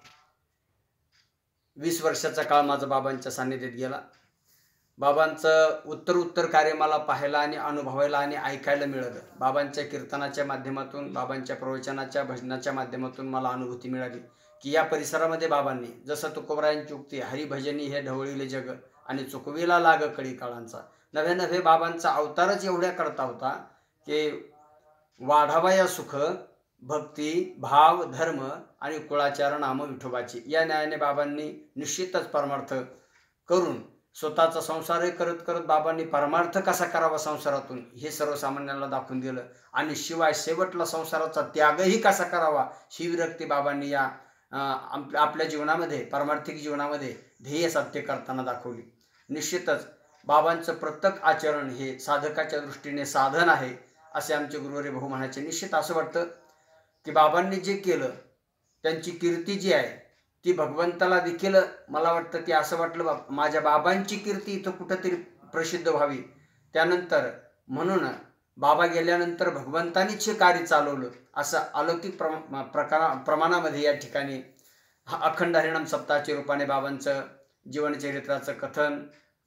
20 वर्षाचा काळ माझा बाबांच्या सान्निध्यात गेला. बाबांचं उत्तर कार्य मला पाहायला आणि अनुभवायला आणि ऐकायला मिळालं. बाबांच्या कीर्तनाच्या माध्यमातून, बाबांच्या प्रवचनाच्या भजनाच्या माध्यमातून मला अनुभूती मिळाली की या परिसरामध्ये बाबांनी जसं तुकोबरायांची उक्ती हरिभजनी हे ढवळीले जग आणि चुकविला लाग कळी काळांचा, नव्हे नव्हे बाबांचा अवतारच एवढ्या करता होता की वाढावा या सुख भक्ती भाव धर्म आणि कुळाचार नाम विठोबाची. या न्यायाने बाबांनी निश्चितच परमार्थ करून स्वतःचा संसारही करत करत बाबांनी परमार्थ कसा करावा संसारातून हे सर्वसामान्यांना दाखवून दिलं. आणि शिवाय शेवटला संसाराचा त्यागही कसा करावा ही विरक्ती बाबांनी या आपल्या जीवनामध्ये परमार्थिक जीवनामध्ये ध्येय साध्य करताना दाखवली. निश्चितच बाबांचं प्रत्येक आचरण हे साधकाच्या दृष्टीने साधन आहे असे आमचे गुरुवारी भाऊ म्हणायचे. निश्चित असं वाटतं की बाबांनी जे केलं त्यांची कीर्ती जी आहे ती भगवंताला देखील मला वाटतं की असं वाटलं माझ्या बाबांची कीर्ती इथं कुठंतरी प्रसिद्ध व्हावी. त्यानंतर म्हणून बाबा गेल्यानंतर भगवंतानीच हे कार्य चालवलं असं अलौकिक प्रमाणामध्ये या ठिकाणी अखंड हरिनाम सप्ताहाच्या रूपाने बाबांचं जीवनचरित्राचं कथन,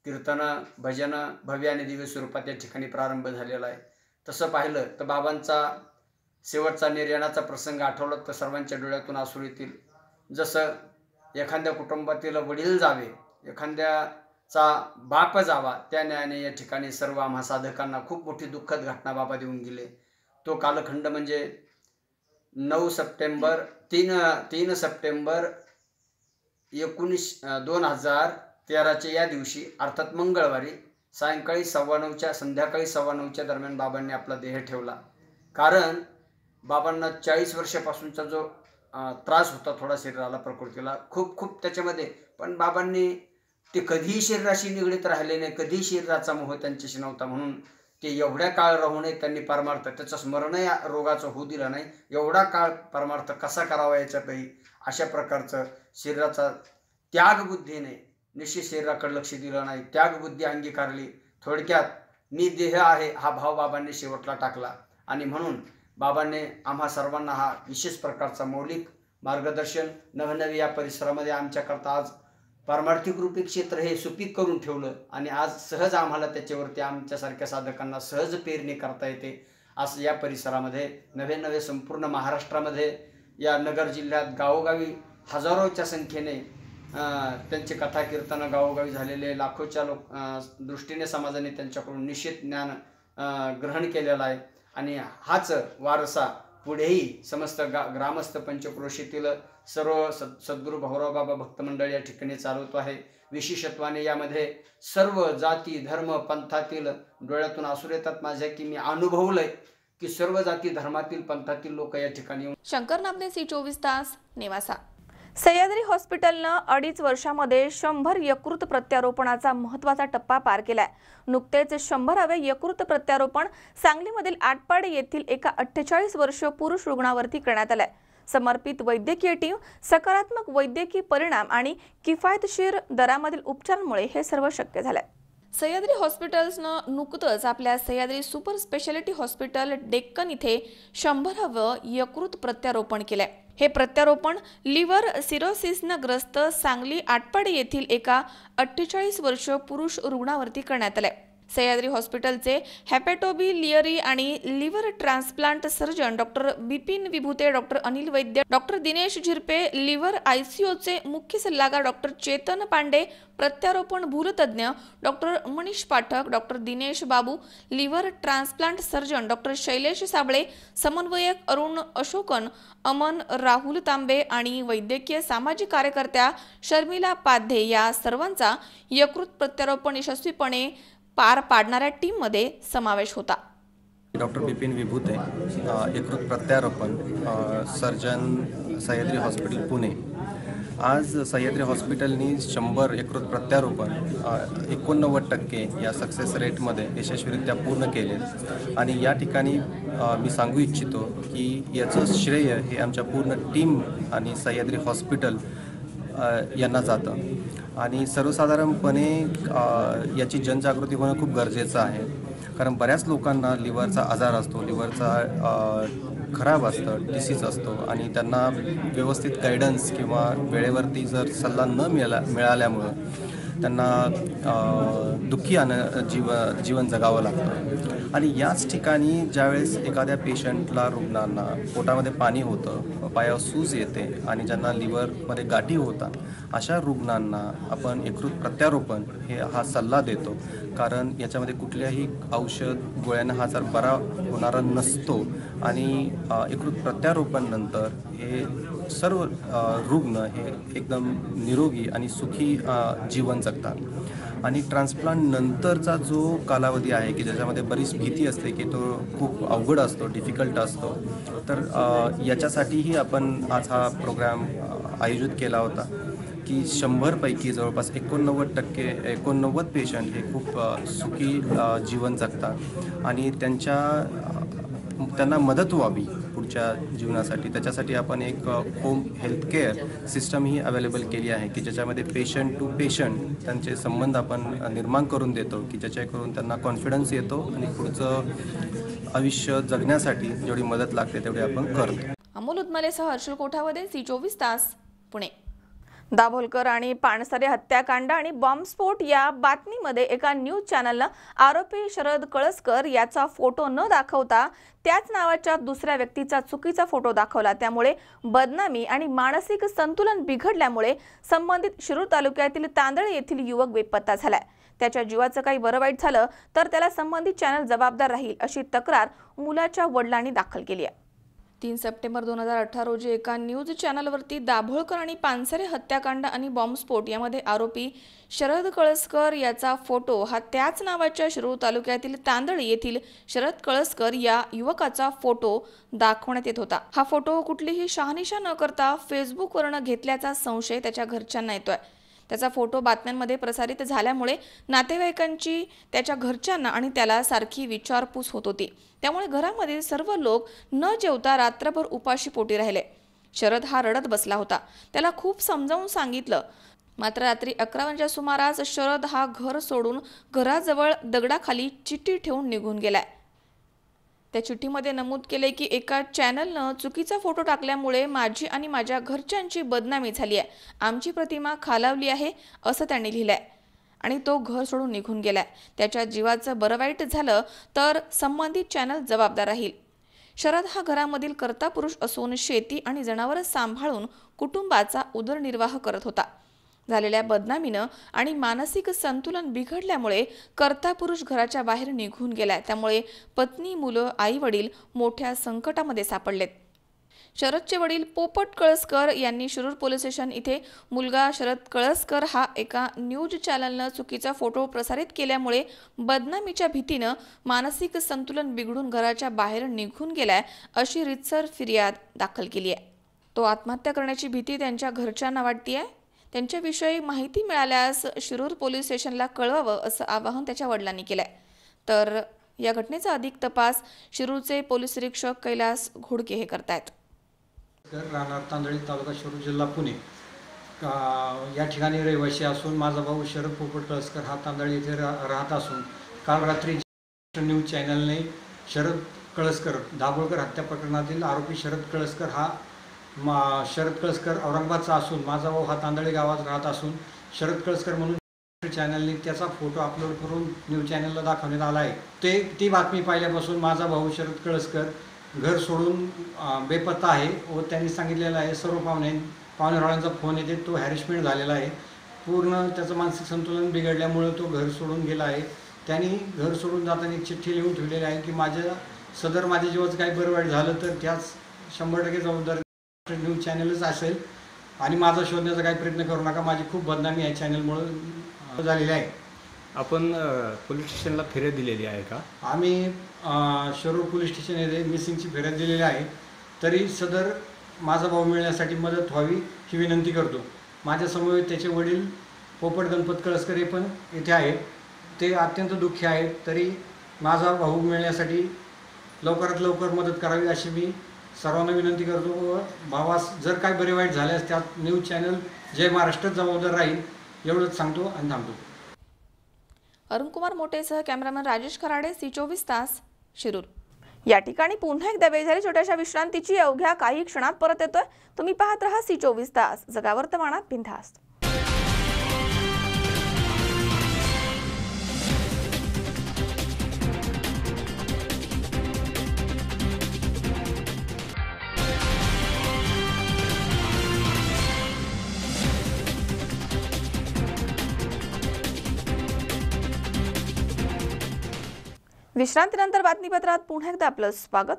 कीर्तनं, भजनं भव्य आणि दिव्य स्वरूपात या ठिकाणी प्रारंभ झालेला आहे. तसं पाहिलं तर बाबांचा शेवटचा निर्याणाचा प्रसंग आठवला तर सर्वांच्या डोळ्यातून अश्रू येतील. जसं एखाद्या कुटुंबातील वडील जावे, एखाद्याचा बाप जावा, त्या न्यायाने या ठिकाणी सर्व आम्हा साधकांना खूप मोठी दुःखद घटना बाबा देऊन गेले. तो कालखंड म्हणजे 3 सप्टेंबर 2013 या दिवशी अर्थात मंगळवारी सायंकाळी 9:15 संध्याकाळी 9:15 दरम्यान बाबांनी आपला देह ठेवला. कारण बाबांना 40 वर्षापासूनचा जो त्रास होता थोडा शरीराला, प्रकृतीला खूप त्याच्यामध्ये, पण बाबांनी ते कधीही शरीराशी निगडीत राहिले नाही, कधीही शरीराचा मोह त्यांच्याशी नव्हता. म्हणून ते एवढ्या काळ राहूनही त्यांनी परमार्थ, त्याचं स्मरण या रोगाचं होऊ दिलं नाही. एवढा काळ परमार्थ कसा करावा याच्यातही अशा प्रकारचं शरीराचा त्यागबुद्धीने निश्चित शरीराकडे लक्ष दिलं नाही, त्यागबुद्धी अंगीकारली. थोडक्यात मी देह आहे हा भाव बाबांनी शेवटला टाकला. आणि म्हणून बाबांनी आम्हा सर्वांना हा विशेष प्रकारचा मौलिक मार्गदर्शन नवनवी या परिसरामध्ये आमच्याकरता आज पारमार्थिक रूपी क्षेत्र हे सुपीक करून ठेवलं. आणि आज सहज आम्हाला त्याच्यावरती आमच्यासारख्या साधकांना सहज पेरणी करता येते. असं या परिसरामध्ये नवे संपूर्ण महाराष्ट्रामध्ये या नगर जिल्ह्यात गावोगावी हजारोच्या संख्येने त्यांचे कथा कीर्तनं गावोगावी झालेले, लाखोच्या दृष्टीने समाजाने त्यांच्याकडून निश्चित ज्ञान ग्रहण केलेलं आहे. आणि हाच वारसा पुढेही समस्त ग्रामस्थ पंचक्रोशीतील सर्व सद्गुरू भाऊराव बाबा भक्त मंडळ या ठिकाणी चालवतो आहे. विशेषत्वाने यामध्ये सर्व जाती धर्म पंथातील डोळ्यातून अश्रू येतात माझ्या की मी अनुभवलंय की सर्व जाती धर्मातील पंथातील लोक या ठिकाणी येऊन शंकर नामने C24 तास नेवासा. सह्याद्री हॉस्पिटलनं 2.5 वर्षामध्ये 100 यकृत प्रत्यारोपणाचा महत्त्वाचा टप्पा पार केलाय. नुकतेच 100वे यकृत प्रत्यारोपण सांगलीमधील आटपाडी येथील एका 48 वर्षीय पुरुष रुग्णावरती करण्यात आलंय. समर्पित वैद्यकीय टीम, सकारात्मक वैद्यकीय परिणाम आणि किफायतशीर दरामधील उपचारांमुळे हे सर्व शक्य झालंय. सह्याद्री हॉस्पिटल्सनं नुकतंच आपल्या Sahyadri super speciality hospital Deccan इथे 100वे यकृत प्रत्यारोपण केलंय. हे प्रत्यारोपण लिव्हर सिरोसिसनं ग्रस्त सांगली आटपाडी येथील एका 48 वर्षीय पुरुष रुग्णावरती करण्यात आलंय. सह्याद्री हॉस्पिटलचे हॅपॅटोबिलियरी आणि liver transplant surgeon doctor Bipin Vibhute, doctor Anil Vaidya, doctor Dinesh Zirpe, liver ICUचे मुख्य सल्लागार डॉक्टर चेतन पांडे, प्रत्यारोपण भूलतज्ञ doctor Manish Pathak, doctor Dinesh Babu, liver transplant surgeon doctor Shailesh Sable, समन्वयक अरुण अशोकन, अमन राहुल तांबे आणि वैद्यकीय सामाजिक कार्यकर्त्या शर्मिला पाध्ये या सर्वांचा यकृत प्रत्यारोपण यशस्वीपणे पार पाडणाऱ्या टीममध्ये समावेश होता. डॉक्टर बिपिन विभूते, यकृत प्रत्यारोपण सर्जन, सह्याद्री हॉस्पिटल पुणे. आज सह्याद्री हॉस्पिटलनी 100 यकृत प्रत्यारोपण 89% या सक्सेस रेटमध्ये यशस्वीरित्या पूर्ण केले. आणि या ठिकाणी मी सांगू इच्छितो की याचं श्रेय हे आमच्या पूर्ण टीम आणि सह्याद्री हॉस्पिटल यांना जातं. आणि सर्वसाधारणपणे याची जनजागृती होणं खूप गरजेचं आहे, कारण बऱ्याच लोकांना लिव्हरचा आजार असतो, लिव्हरचा खराब असतं, डिसीज असतो आणि त्यांना व्यवस्थित गायडन्स किंवा वेळेवरती जर सल्ला न मिळाल्यामुळं त्यांना दुःखी जीवन जगावं लागतं. आणि याच ठिकाणी ज्यावेळेस एखाद्या पेशंटला, रुग्णांना पोटामध्ये पाणी होतं, पायावर सूज येते आणि ज्यांना लिव्हरमध्ये गाठी होतात, अशा रुग्णांना आपण यकृत प्रत्यारोपण हा सल्ला देतो. कारण याच्यामध्ये कुठल्याही औषध गोळ्यानं हा आजार बरा होणारा नसतो. आणि यकृत प्रत्यारोपण नंतर हे सर्व रुग्ण हे एकदम निरोगी आणि सुखी जीवन जगतात. आणि ट्रान्सप्लांट नंतरचा जो कालावधी आहे की ज्याच्यामध्ये बरीच भीती असते की तो खूप अवघड असतो, डिफिकल्ट असतो, तर याच्यासाठीही आपण आज हा प्रोग्राम आयोजित केला होता की 100 पैकी जवळपास 89% पेशंट हे खूप सुखी जीवन जगतात आणि त्यांना मदत व्हावी पुढच्या जीवनासाठी. त्याच्यासाठी आपण एक होम हेल्थ केअर सिस्टम ही अवेलेबल केली आहे की ज्याच्यामध्ये पेशंट टू पेशंट त्यांचे संबंध आपण निर्माण करून देतो की ज्याच्याकरून त्यांना कॉन्फिडन्स येतो आणि पुढचं आयुष्य जगण्यासाठी जेवढी मदत लागते तेवढी आपण करतो. अमोल उदमलेसह हर्षल कोठावदे, C24 तास, पुणे. दाभोलकर आणि पानसरे हत्याकांड आणि बॉम्बस्फोट या बातमीमध्ये एका न्यूज चॅनलनं आरोपी शरद कळसकर याचा फोटो न दाखवता त्याच नावाच्या दुसऱ्या व्यक्तीचा चुकीचा फोटो दाखवला. त्यामुळे बदनामी आणि मानसिक संतुलन बिघडल्यामुळे संबंधित शिरूर तालुक्यातील तांदळे येथील युवक बेपत्ता झालाय. त्याच्या जीवाचं काही बरं वाईट झालं तर त्याला संबंधित चॅनल जबाबदार राहील अशी तक्रार मुलाच्या वडिलांनी दाखल केली आहे. 3 सप्टेंबर 2018 रोजी एका न्यूज चॅनलवरती दाभोळकर आणि पानसरे हत्याकांड आणि बॉम्बस्फोट यामध्ये आरोपी शरद कळसकर याचा फोटो हा त्याच नावाच्या शिरूर तालुक्यातील तांदळी येथील शरद कळसकर या युवकाचा फोटो दाखवण्यात येत होता. हा फोटो कुठलीही शहानिशा न करता फेसबुकवरून घेतल्याचा संशय त्याच्या घरच्यांना येतोय. त्याचा फोटो बातम्यांमध्ये प्रसारित झाल्यामुळे नातेवाईकांची, त्याच्या घरच्यांना आणि त्याला सारखी विचारपूस होत होती. त्यामुळे घरामधील सर्व लोक न जेवता रात्रभर उपाशी पोटी राहिले. शरद हा रडत बसला होता. त्याला खूप समजावून सांगितलं, मात्र रात्री 11 वाजच्या सुमारास शरद हा घर सोडून घराजवळ दगडाखाली चिठ्ठी ठेवून निघून गेलाय. त्या चिठ्ठीमध्ये नमूद केले की एका चॅनलनं चुकीचा फोटो टाकल्यामुळे माझी आणि माझ्या घरच्यांची बदनामी झाली आहे, आमची प्रतिमा खालावली आहे असं त्यांनी लिहिलंय आणि तो घर सोडून निघून गेलाय. त्याच्या जीवाचं बरं वाईट झालं तर संबंधित चॅनल जबाबदार राहील. शरद हा घरामधील कर्ता पुरुष असून शेती आणि जनावरं सांभाळून कुटुंबाचा उदरनिर्वाह करत होता. झालेल्या बदनामीनं आणि मानसिक संतुलन बिघडल्यामुळे कर्ता पुरुष घराच्या बाहेर निघून गेलाय. त्यामुळे पत्नी, मुलं, आई वडील मोठ्या संकटामध्ये सापडलेत. शरदचे वडील पोपट कळसकर यांनी शिरूर पोलीस स्टेशन इथे मुलगा शरद कळसकर हा एका न्यूज चॅनलनं चुकीचा फोटो प्रसारित केल्यामुळे बदनामीच्या भीतीनं मानसिक संतुलन बिघडून घराच्या बाहेर निघून गेलाय अशी रीतसर फिर्याद दाखल केली आहे. तो आत्महत्या करण्याची भीती त्यांच्या घरच्यांना वाटते. त्यांच्याविषयी माहिती मिळाल्यास शिरूर पोलीस स्टेशनला कळवावं असं आवाहन त्याच्या वडिलांनी केलंय. तर या घटनेचा अधिक तपास शिरूरचे पोलीस निरीक्षक कैलास घोडके हे करतायत. राहणार तांदळी, तालुका शिरूर, जिल्हा पुणे या ठिकाणी रहिवासी असून माझा भाऊ शरद पोपट कळसकर हा तांदळी येथे राहत असून काल रात्री न्यूज चॅनलने शरद कळसकर दाभोळकर हत्या प्रकरणातील आरोपी शरद कळसकर हा शरद कळसकर औरंगाबादचा असून माझा भाऊ हा तांदळी गावात राहत असून शरद कळसकर म्हणून चॅनलने त्याचा फोटो अपलोड करून न्यूज चॅनलला दाखवण्यात आला आहे. ती बातमी पाहिल्यापासून माझा भाऊ शरद कळसकर घर सोडून बेपत्ता आहे व त्यांनी सांगितलेलं आहे सर्व पाहुणेरावळ्यांचा फोन येते, तो हॅरेसमेंट झालेला आहे. पूर्ण त्याचं मानसिक संतुलन बिघडल्यामुळे तो घर सोडून गेला आहे. त्यांनी घर सोडून जाताना एक चिठ्ठी लिहून ठेवलेली आहे की माझ्या जीवाचं काही बरं वाईट झालं तर त्याच 100% जबाबदारी न्यूज चॅनलच असेल आणि माझा शोधण्याचा काही प्रयत्न करू नका. माझी खूप बदनामी या चॅनलमुळे झालेली आहे. आपण पोलीस स्टेशनला फिर्याद दिलेली आहे का? आम्ही शिरूर पोलीस स्टेशन येथे मिसिंगची फिर्याद दिलेली आहे. तरी सदर माझा भाऊ मिळण्यासाठी मदत व्हावी ही विनंती करतो. माझ्यासमोर त्याचे वडील पोपट गणपत कळसकर हे पण इथे आहेत. ते अत्यंत दुःखी आहेत. तरी माझा भाऊ मिळण्यासाठी लवकरात लवकर मदत करावी अशी मी सर्वांना विनंती करतो. व भावास जर काय बरे वाईट झाल्यास त्यात न्यूज चॅनल जय महाराष्ट्रात जबाबदार राहील एवढंच सांगतो आणि थांबतो. अरुण कुमार मोटेसह कॅमेरामॅन राजेश खराडे, C24 तास, शिरूर. या ठिकाणी पुन्हा एकदा वेळ झाली छोट्याशा विश्रांतीची. अवघ्या काही क्षणात परत येतोय. तुम्ही पाहत रहा C24 तास, जगा वर्तमानात बिनधास्त. विश्रांतीनंतर बातमीपत्रात पुन्हा एकदा आपलं स्वागत.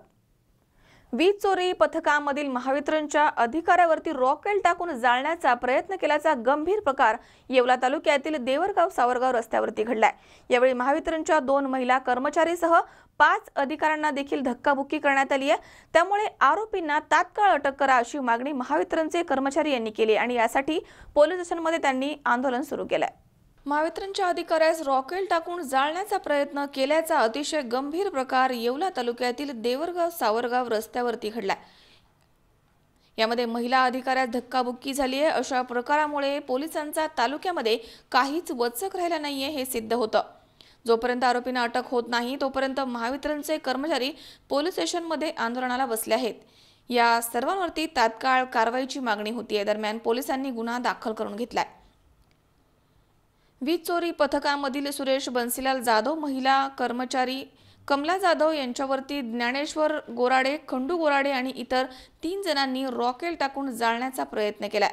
वीज चोरी पथकामधील महावितरणच्या अधिकाऱ्यावरती रॉकेल टाकून जाळण्याचा प्रयत्न केल्याचा गंभीर प्रकार येवला तालुक्यातील देवरगाव सावरगाव रस्त्यावरती घडलाय. यावेळी महावितरणच्या 2 महिला कर्मचारीसह 5 अधिकाऱ्यांना देखील धक्काबुक्की करण्यात आली आहे. त्यामुळे आरोपींना तात्काळ अटक करा अशी मागणी महावितरणचे कर्मचारी यांनी केली आणि यासाठी पोलीस स्टेशनमध्ये त्यांनी आंदोलन सुरू केलंय. महावितरणच्या अधिकाऱ्यास रॉकेल टाकून जाळण्याचा प्रयत्न केल्याचा अतिशय गंभीर प्रकार येवला तालुक्यातील देवरगाव सावरगाव रस्त्यावरती घडलाय. यामध्ये महिला अधिकाऱ्यास धक्काबुक्की झाली आहे. अशा प्रकारामुळे पोलिसांचा तालुक्यामध्ये काहीच वचक राहिला नाहीये हे सिद्ध होतं. जोपर्यंत आरोपींना अटक होत नाही तोपर्यंत महावितरणचे कर्मचारी पोलीस स्टेशनमध्ये आंदोलनाला बसले आहेत. या सर्वांवरती तात्काळ कारवाईची मागणी होतीये. दरम्यान पोलिसांनी गुन्हा दाखल करून घेतलाय. वीज चोरी पथकामधील सुरेश बन्सीलाल जाधव, महिला कर्मचारी कमला जाधव यांच्यावरती ज्ञानेश्वर गोराडे, खंडू गोराडे आणि इतर 3 जणांनी रॉकेल टाकून जाळण्याचा प्रयत्न केलाय.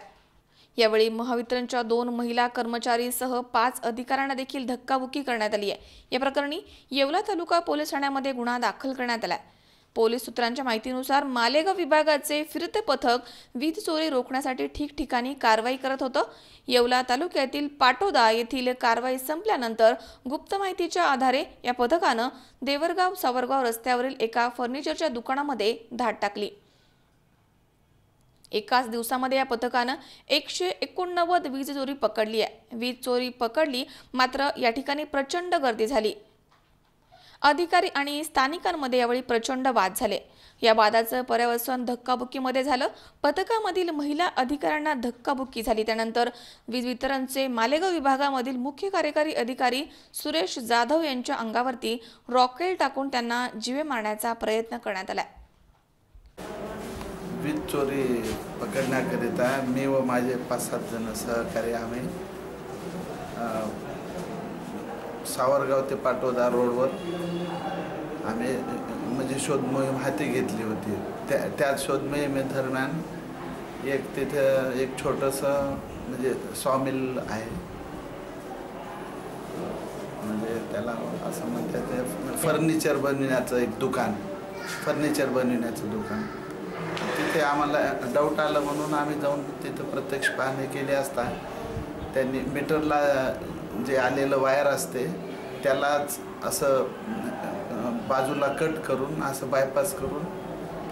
यावेळी महावितरणच्या 2 महिला कर्मचारीसह 5 अधिकाऱ्यांना देखील धक्काबुक्की करण्यात आली आहे. या प्रकरणी येवला तालुका पोलीस ठाण्यामध्ये गुन्हा दाखल करण्यात आलाय. पोलीस सूत्रांच्या माहितीनुसार मालेगाव विभागाचे फिरते पथक वीज चोरी रोखण्यासाठी ठिकठिकाणी कारवाई करत होतं. येवला तालुक्यातील पाटोदा येथील कारवाई संपल्यानंतर गुप्त माहितीच्या आधारे या पथकानं देवरगाव सावरगाव रस्त्यावरील एका फर्निचरच्या दुकानामध्ये धाड टाकली. एकाच दिवसामध्ये या पथकानं 189 वीज चोरी पकडली आहे. वीज चोरी पकडली मात्र या ठिकाणी प्रचंड गर्दी झाली. अधिकारी आणि स्थानिकांमध्ये यावेळी प्रचंड वाद झाले. या वादाचं पर्यवसन धक्काबुक्कीमध्ये झालं. पथकामधील महिला अधिकाऱ्यांना धक्काबुक्की झाली. त्यानंतर वीज वितरणचे मालेगाव विभागामधील मुख्य कार्यकारी अधिकारी सुरेश जाधव यांच्या अंगावरती रॉकेल टाकून त्यांना जीवे मारण्याचा प्रयत्न करण्यात आला. वीज चोरी पकडण्याकरिता मी व माझे 5-7 जण सहकारी आम्ही सावरगाव ते पाटोदा रोडवर आम्ही म्हणजे शोध मोहीम हाती घेतली होती. त्या शोध मोहिमेदरम्यान तिथं एक छोटंसं म्हणजे सॉमिल आहे, म्हणजे त्याला असं म्हणतात फर्निचर बनविण्याचं एक दुकान, फर्निचर बनविण्याचं दुकान. तिथे आम्हाला डाऊट आलं म्हणून आम्ही जाऊन तिथं प्रत्यक्ष पाहणी केली असता त्यांनी मीटरला जे आलेलं वायर असते त्यालाच असं बाजूला कट करून असं बायपास करून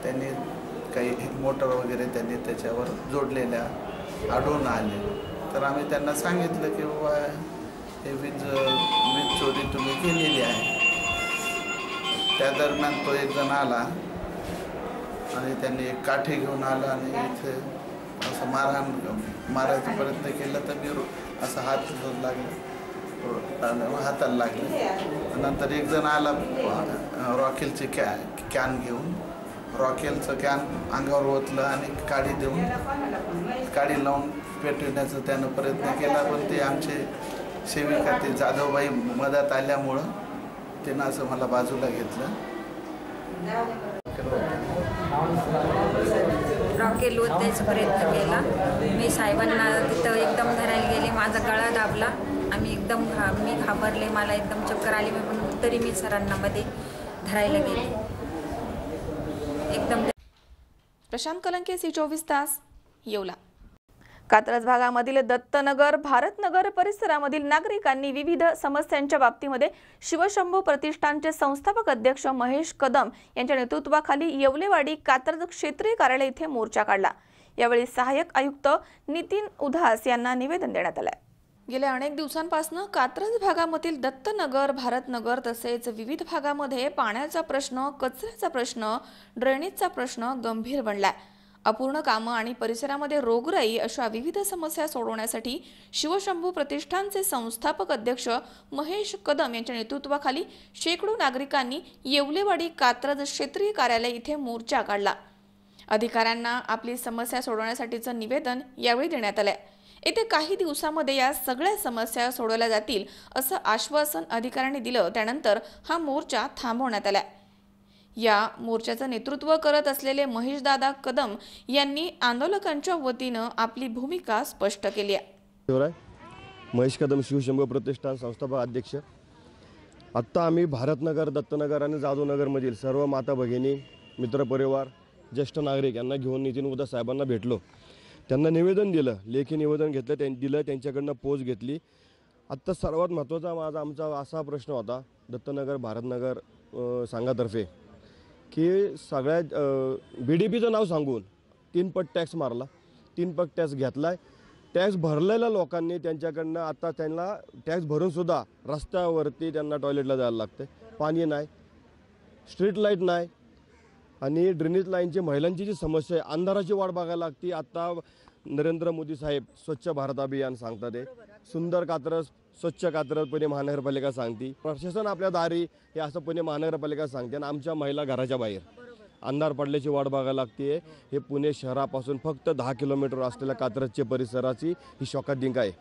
त्यांनी काही मोटर वगैरे त्यांनी त्याच्यावर जोडलेल्या आढळून आले. तर आम्ही त्यांना सांगितलं की बाबा हे वीज चोरी तुम्ही केलेली आहे. त्या दरम्यान तो एक जण आला आणि त्यांनी एक काठी घेऊन आला आणि इथे असं मारायचा प्रयत्न केला तर मी असं हात लागला, हाताला लागलं. नंतर एक जण आला रॉकेलचे कॅन घेऊन, रॉकेलचं कॅन अंगावर ओतलं आणि काडी लावून पेटवण्याचा त्यानं प्रयत्न केला. पण ते आमचे सेविका ते जाधवबाई मदत आल्यामुळं त्यानं असं मला बाजूला घेतलं. रॉकेल ओतण्याचा प्रयत्न केला. मी साहेबांना तिथं एकदम धरायला गेले, माझा गळा दाबला. मी घाबरले, मला एकदम चक्कर आली. पण तरी मी सरांना मध्ये धरायला गेले एकदम. प्रशांत कलंके, C24 तास, येवला. कात्रज भागामधील दत्तनगर, भारतनगर परिसरामधील नागरिकांनी विविध समस्यांच्या बाबतीमध्ये शिवशंभू प्रतिष्ठानचे संस्थापक अध्यक्ष महेश कदम यांच्या नेतृत्वाखाली येवलेवाडी कात्रज क्षेत्रीय कार्यालय येथे मोर्चा काढला. यावेळी सहाय्यक आयुक्त नितीन उधास यांना निवेदन देण्यात आले. गेल्या अनेक दिवसांपासून कात्रज भागामधील दत्तनगर, भारतनगर तसेच विविध भागामध्ये पाण्याचा प्रश्न, कचऱ्याचा प्रश्न, ड्रेनेजचा प्रश्न गंभीर बनलाय. अपूर्ण कामं आणि परिसरामध्ये रोगराई अशा विविध समस्या सोडवण्यासाठी शिवशंभू प्रतिष्ठानचे संस्थापक अध्यक्ष महेश कदम यांच्या नेतृत्वाखाली शेकडो नागरिकांनी येवलेवाडी कात्रज क्षेत्रीय कार्यालय इथे मोर्चा काढला. अधिकाऱ्यांना आपली समस्या सोडवण्यासाठीचं निवेदन यावेळी देण्यात आले. येथे काही दिवसांमध्ये या सगळ्या समस्या सोडवल्या जातील असं आश्वासन अधिकाऱ्यांनी दिलं. त्यानंतर हा मोर्चा थांबवण्यात आला. या मोर्चाचं नेतृत्व करत असलेले महेशदादा कदम यांनी आंदोलकांच्या वतीनं आपली भूमिका स्पष्ट केली आहे. महेश कदम, शिवशंभू प्रतिष्ठान संस्थापक अध्यक्ष. आत्ता आम्ही भारतनगर, दत्तनगर आणि जाधवनगरमधील सर्व माता भगिनी, मित्रपरिवार, ज्येष्ठ नागरिक यांना घेऊन नितीन उदास साहेबांना भेटलो. त्यांना निवेदन दिलं, लेखी निवेदन दिलं, त्यांच्याकडनं पोच घेतली. आत्ता सर्वात महत्त्वाचा आमचा असा प्रश्न होता दत्तनगर, भारतनगर संघातर्फे की सगळ्यात BDPचं नाव सांगून 3 पट टॅक्स मारला, 3 पट टॅक्स घेतला आहे. टॅक्स भरलेल्या लोकांनी त्यांच्याकडनं आता त्यांना टॅक्स भरूनसुद्धा रस्त्यावरती त्यांना टॉयलेटला जायला लागते. पाणी नाही, स्ट्रीट लाईट नाही आणि ड्रेनेज लाईनची महिलांची जी समस्या आहे, अंधाराची वाट बघायला लागते. आत्ता नरेंद्र मोदी साहेब स्वच्छ भारत अभियान सांगतात आहे. सुंदर कात्रज, स्वच्छ कात्रज पुणे महानगरपालिका सांगते. प्रशासन आपल्या दारी हे असं पुणे महानगरपालिका सांगते आणि आमच्या महिला घराच्या बाहेर अंधार पडल्याची वाट बघायला लागते. हे पुणे शहरापासून फक्त 10 किलोमीटर असलेल्या कात्रजच्या परिसराची ही शोकांतिका आहे.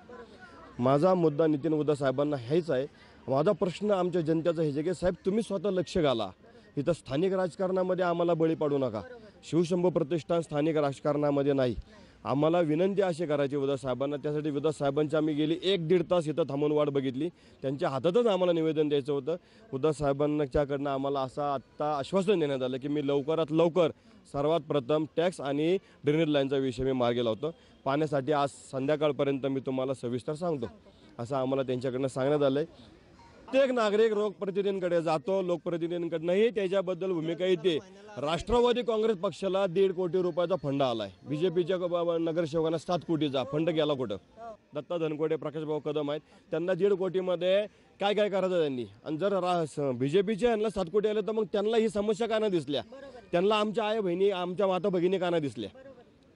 माझा मुद्दा नितीन उदास साहेबांना हेच आहे. माझा प्रश्न आमच्या जनतेचा हे की साहेब तुम्ही स्वतः लक्ष घाला. इथं स्थानिक राजकारणामध्ये आम्हाला बळी पाडू नका. शिवशंभू प्रतिष्ठान स्थानिक राजकारणामध्ये नाही. आम्हाला विनंती अशी करायची उदास साहेबांना. त्यासाठी उदास साहेबांची आम्ही गेली 1-1.5 तास इथं थांबून वाट बघितली. त्यांच्या हातातच आम्हाला निवेदन द्यायचं होतं. उदास साहेबांच्याकडनं आम्हाला असं आत्ता आश्वासन देण्यात आलं की मी लवकरात लवकर सर्वात प्रथम टॅक्स आणि ड्रेनेज लाईनचा विषय मी मार्गी लावतो. पाण्यासाठी आज संध्याकाळपर्यंत मी तुम्हाला सविस्तर सांगतो असं आम्हाला त्यांच्याकडनं सांगण्यात आलं आहे. प्रत्येक नागरिक लोकप्रतिनिधींकडे जातो, लोकप्रतिनिधींकडनंही त्याच्याबद्दल भूमिका येते. राष्ट्रवादी काँग्रेस पक्षाला 1.5 कोटी रुपयाचा फंड आला आहे. BJPच्या नगरसेवकांना 7 कोटीचा फंड गेला कुठं? दत्ता धनकोडे, प्रकाशभाऊ कदम आहेत, त्यांना 1.5 कोटीमध्ये काय काय करायचं त्यांनी. आणि जर BJPच्या यांना 7 कोटी आले तर मग त्यांना ही समस्या का नाही दिसल्या? त्यांना आमच्या आई बहिणी, आमच्या माता भगिनी का नाही दिसल्या?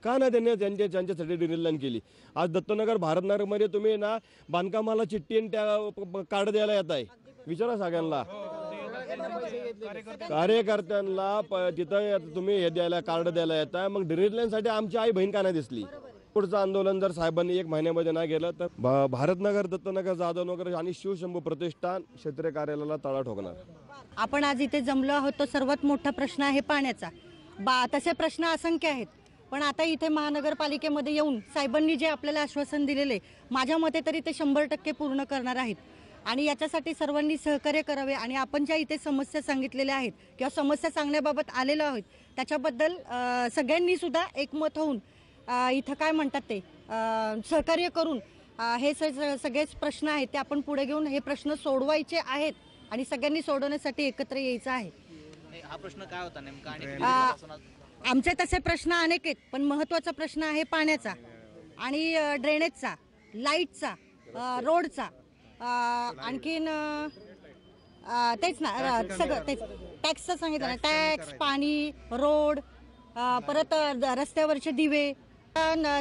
का नाही त्यांनी त्यांच्यासाठी ड्रेनेज लाईन केली? आज दत्तनगर, भारतनगरमध्ये तुम्ही ना बांधकामाला चिठ्ठी आणि त्या कार्ड द्यायला येत आहे. विचारा सगळ्यांना, कार्यकर्त्यांना तिथं तुम्ही हे द्यायला, कार्ड द्यायला येत आहे. मग ड्रेनेज लाईनसाठी आमची आई बहीण का नाही दिसली? पुढचं आंदोलन जर साहेबांनी 1 महिन्यामध्ये नाही गेलं तर भारतनगर, दत्तनगर, जाधवनगर आणि शिवशंभू प्रतिष्ठान क्षेत्रीय कार्यालयाला तडा ठोकणार. आपण आज इथे जमलो आहोत तो सर्वात मोठा प्रश्न आहे पाण्याचा. तसे प्रश्न असंख्य आहेत, पण आता इथे महानगरपालिकेमध्ये येऊन साहेबांनी जे आपल्याला आश्वासन दिलेले, माझ्या मते तरी ते 100% पूर्ण करणार आहेत. आणि याच्यासाठी सर्वांनी सहकार्य करावे आणि आपण ज्या इथे समस्या सांगितलेल्या आहेत किंवा समस्या सांगण्याबाबत आलेलो आहोत त्याच्याबद्दल सगळ्यांनी सुद्धा एकमत होऊन इथं काय म्हणतात ते सहकार्य करून हे सगळेच प्रश्न आहेत ते आपण पुढे घेऊन हे प्रश्न सोडवायचे आहेत आणि सगळ्यांनी सोडवण्यासाठी एकत्र यायचं आहे. हा प्रश्न काय होता नेमका? आमचे तसे प्रश्न अनेक आहेत पण महत्त्वाचा प्रश्न आहे पाण्याचा आणि ड्रेनेजचा, लाईटचा, रोडचा, आणखीन तेच ना सगळं तेच टॅक्सचं सांगितलं ना, टॅक्स, पाणी, रोड, परत रस्त्यावरचे दिवे.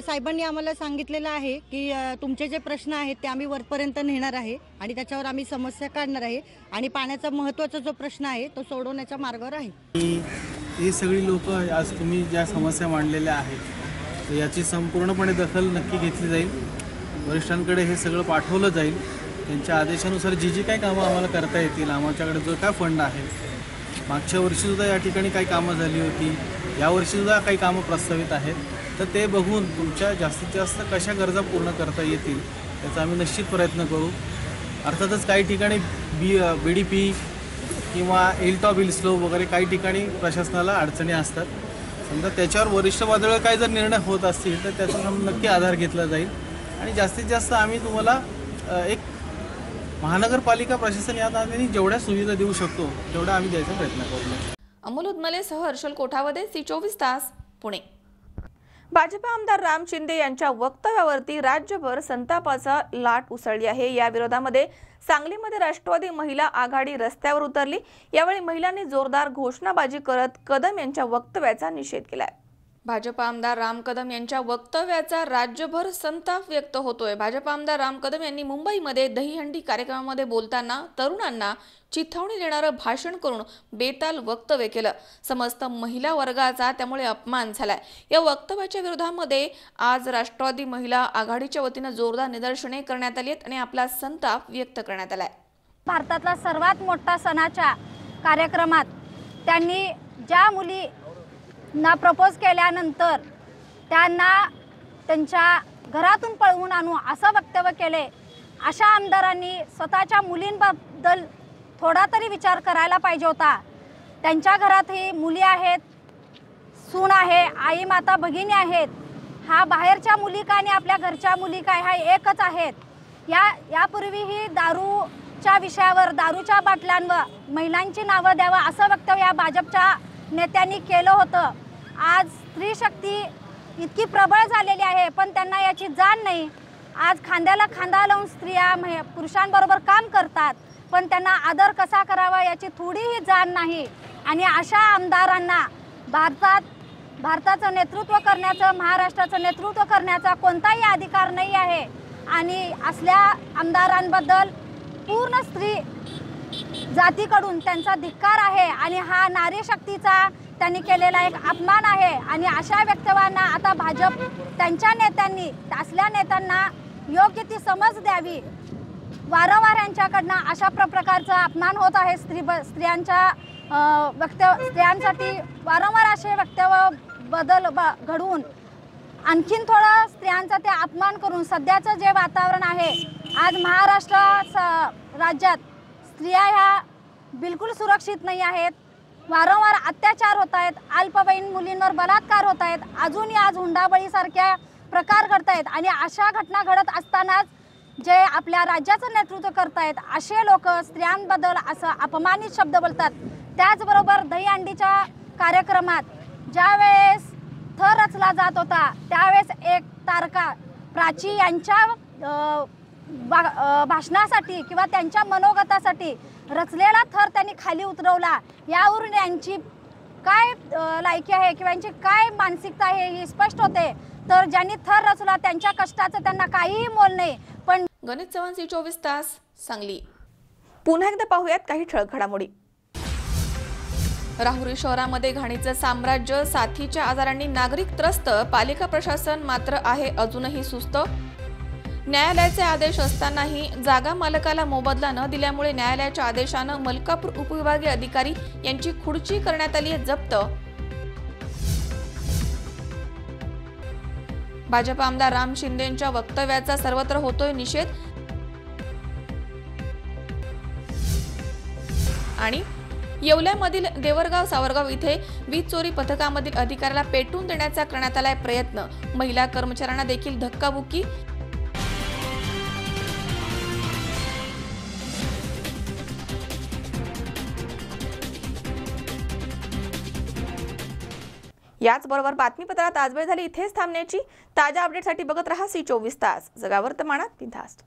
साहेबांनी आम्हाला सांगितलेलं आहे की तुमचे जे प्रश्न आहेत ते आम्ही वरपर्यंत नेणार आहे आणि त्याच्यावर आम्ही समस्या काढणार आहे आणि पाण्याचा महत्त्वाचा जो प्रश्न आहे तो सोडवण्याच्या मार्गावर आहे. ही सगळी लोक आज तुम्ही ज्या समस्या मांडलेल्या आहेत याची संपूर्णपणे दखल नक्की घेतली जाईल. वरिष्ठांकडे हे सगळं पाठवलं जाईल. त्यांच्या आदेशानुसार जी काही कामं आम्हाला करता येतील, आमच्याकडे जो काय फंड आहे, मागच्या वर्षीसुद्धा या ठिकाणी काही कामं झाली होती, यावर्षीसुद्धा काही कामं प्रस्तावित आहेत, तर ते बघून तुमच्या जास्तीत जास्त कशा गरजा पूर्ण करता येतील याचा आम्ही निश्चित प्रयत्न करू. अर्थातच काही ठिकाणी BDP किंवा एलटॉप हिल स्लोप वगैरे काही ठिकाणी प्रशासनाला अडचणी असतात. समजा त्याच्यावर वरिष्ठ पातळीवर काही जर निर्णय होत असतील तर त्याचा नक्की आधार घेतला जाईल आणि जास्तीत जास्त आम्ही तुम्हाला एक महानगरपालिका प्रशासन या नात्याने जेवढ्या सुविधा देऊ शकतो तेवढा आम्ही द्यायचा प्रयत्न करू. अमोल उदमलेसह हर्षल कोठावदे, C24 तास, पुणे. भाजपा आमदार राम शिंदे यांच्या वक्तव्यावरती राज्यभर संतापाचा लाट उसळली आहे. या विरोधामध्ये सांगलीमध्ये राष्ट्रवादी महिला आघाडी रस्त्यावर उतरली. यावेळी महिलांनी जोरदार घोषणाबाजी करत कदम यांच्या वक्तव्याचा निषेध केलाय. भाजपा आमदार राम कदम यांच्या वक्तव्याचा राज्यभर संताप व्यक्त होतोय. भाजपा आमदार राम कदम यांनी मुंबईमध्ये दहीहंडी कार्यक्रमामध्ये बोलताना तरुणांना चिथावणी देणारं भाषण करून बेताल वक्तव्य केलं. समस्त महिला वर्गाचा त्यामुळे अपमान झालाय. या वक्तव्याच्या विरोधामध्ये आज राष्ट्रवादी महिला आघाडीच्या वतीनं जोरदार निदर्शने करण्यात आली आहेत आणि आपला संताप व्यक्त करण्यात आलाय. भारतातला सर्वात मोठा सणाच्या कार्यक्रमात त्यांनी ज्या मुली ना प्रपोज केल्यानंतर त्यांना त्यांच्या घरातून पळवून आणू असं वक्तव्य केले. अशा आमदारांनी स्वतःच्या मुलींबद्दल थोडा तरी विचार करायला पाहिजे होता. त्यांच्या घरातही मुली आहेत, सून आहे, आई माता भगिनी आहेत. हा बाहेरच्या मुली काय आणि आपल्या घरच्या मुली काय हा एकच आहेत. यापूर्वीही दारूच्या विषयावर, दारूच्या बाटल्यांवर महिलांची नावं द्यावं असं वक्तव्य या भाजपच्या नेत्यांनी केलं होतं. आज स्त्री शक्ती इतकी प्रबळ झालेली आहे पण त्यांना याची जाण नाही. आज खांद्याला खांदा लावून स्त्रिया पुरुषांबरोबर काम करतात पण त्यांना आदर कसा करावा याची थोडीही जाण नाही. आणि अशा आमदारांना भारताचं नेतृत्व करण्याचं, महाराष्ट्राचं नेतृत्व करण्याचा कोणताही अधिकार नाही आहे. आणि असल्या आमदारांबद्दल पूर्ण स्त्री जातीकडून त्यांचा धिक्कार आहे आणि हा नारी शक्तीचा त्यांनी केलेला एक अपमान आहे. आणि अशा वक्तव्यांना आता भाजप त्यांच्या नेत्यांनी, असल्या नेत्यांना योग्य ती समज द्यावी. वारंवार यांच्याकडनं अशा प्रकारचा अपमान होत आहे. स्त्रियांसाठी वारंवार असे वक्तव्य घडवून आणखीन थोडं स्त्रियांचा ते अपमान करून सध्याचं जे वातावरण आहे, आज महाराष्ट्र राज्यात स्त्रिया ह्या बिलकुल सुरक्षित नाही आहेत. वारंवार अत्याचार होत आहेत, अल्पवयीन मुलींवर बलात्कार होत आहेत, अजूनही आज हुंडाबळीसारख्या प्रकार घडत आहेत. आणि अशा घटना घडत असतानाच जे आपल्या राज्याचं नेतृत्व करतायत असे लोक स्त्रियांबद्दल असं अपमानित शब्द बोलतात. त्याचबरोबर दहीहंडीच्या कार्यक्रमात ज्यावेळेस थर रचला जात होता त्यावेळेस एक तारका प्राची यांच्या भाषणासाठी किंवा त्यांच्या मनोगतासाठी रचलेला थर त्यांनी खाली उतरवला. यावरून यांची काय लायकी आहे किंवा यांची काय मानसिकता आहे ही स्पष्ट होते. तर ज्यांनी थर रचला त्यांच्या कष्टाचं त्यांना काहीही मोल नाही. पण गणित चव्हाण, C24 तास, सांगली. पुन्हा एकदा पाहूयात काही ठळक घडामोडी. राहुरी शहरामध्ये घाणीचं साम्राज्य, साथीच्या आजारांनी नागरिक त्रस्त, पालिका प्रशासन मात्र आहे अजूनही सुस्त. न्यायालयाचे आदेश असतानाही जागा मालकाला मोबदला न दिल्यामुळे न्यायालयाच्या आदेशानं मलकापूर उपविभागीय अधिकारी यांची खुर्ची करण्यात आली आहे जप्त. भाजप आमदार राम शिंदेंच्या वक्तव्याचा सर्वत्र होतोय निषेध. आणि येवल्यामधील देवरगाव सावरगाव इथे वीज चोरी पथकामधील अधिकाऱ्याला पेटून देण्याचा करण्यात आलाय प्रयत्न, महिला कर्मचाऱ्यांना देखील धक्काबुक्की। याचबरोबर बातमीपत्रात आज वेळ झाली इथेच थांबण्याची। ताज्या अपडेटसाठी बघत रहा C24 तास, जगावर्तमानात बिनधास्त।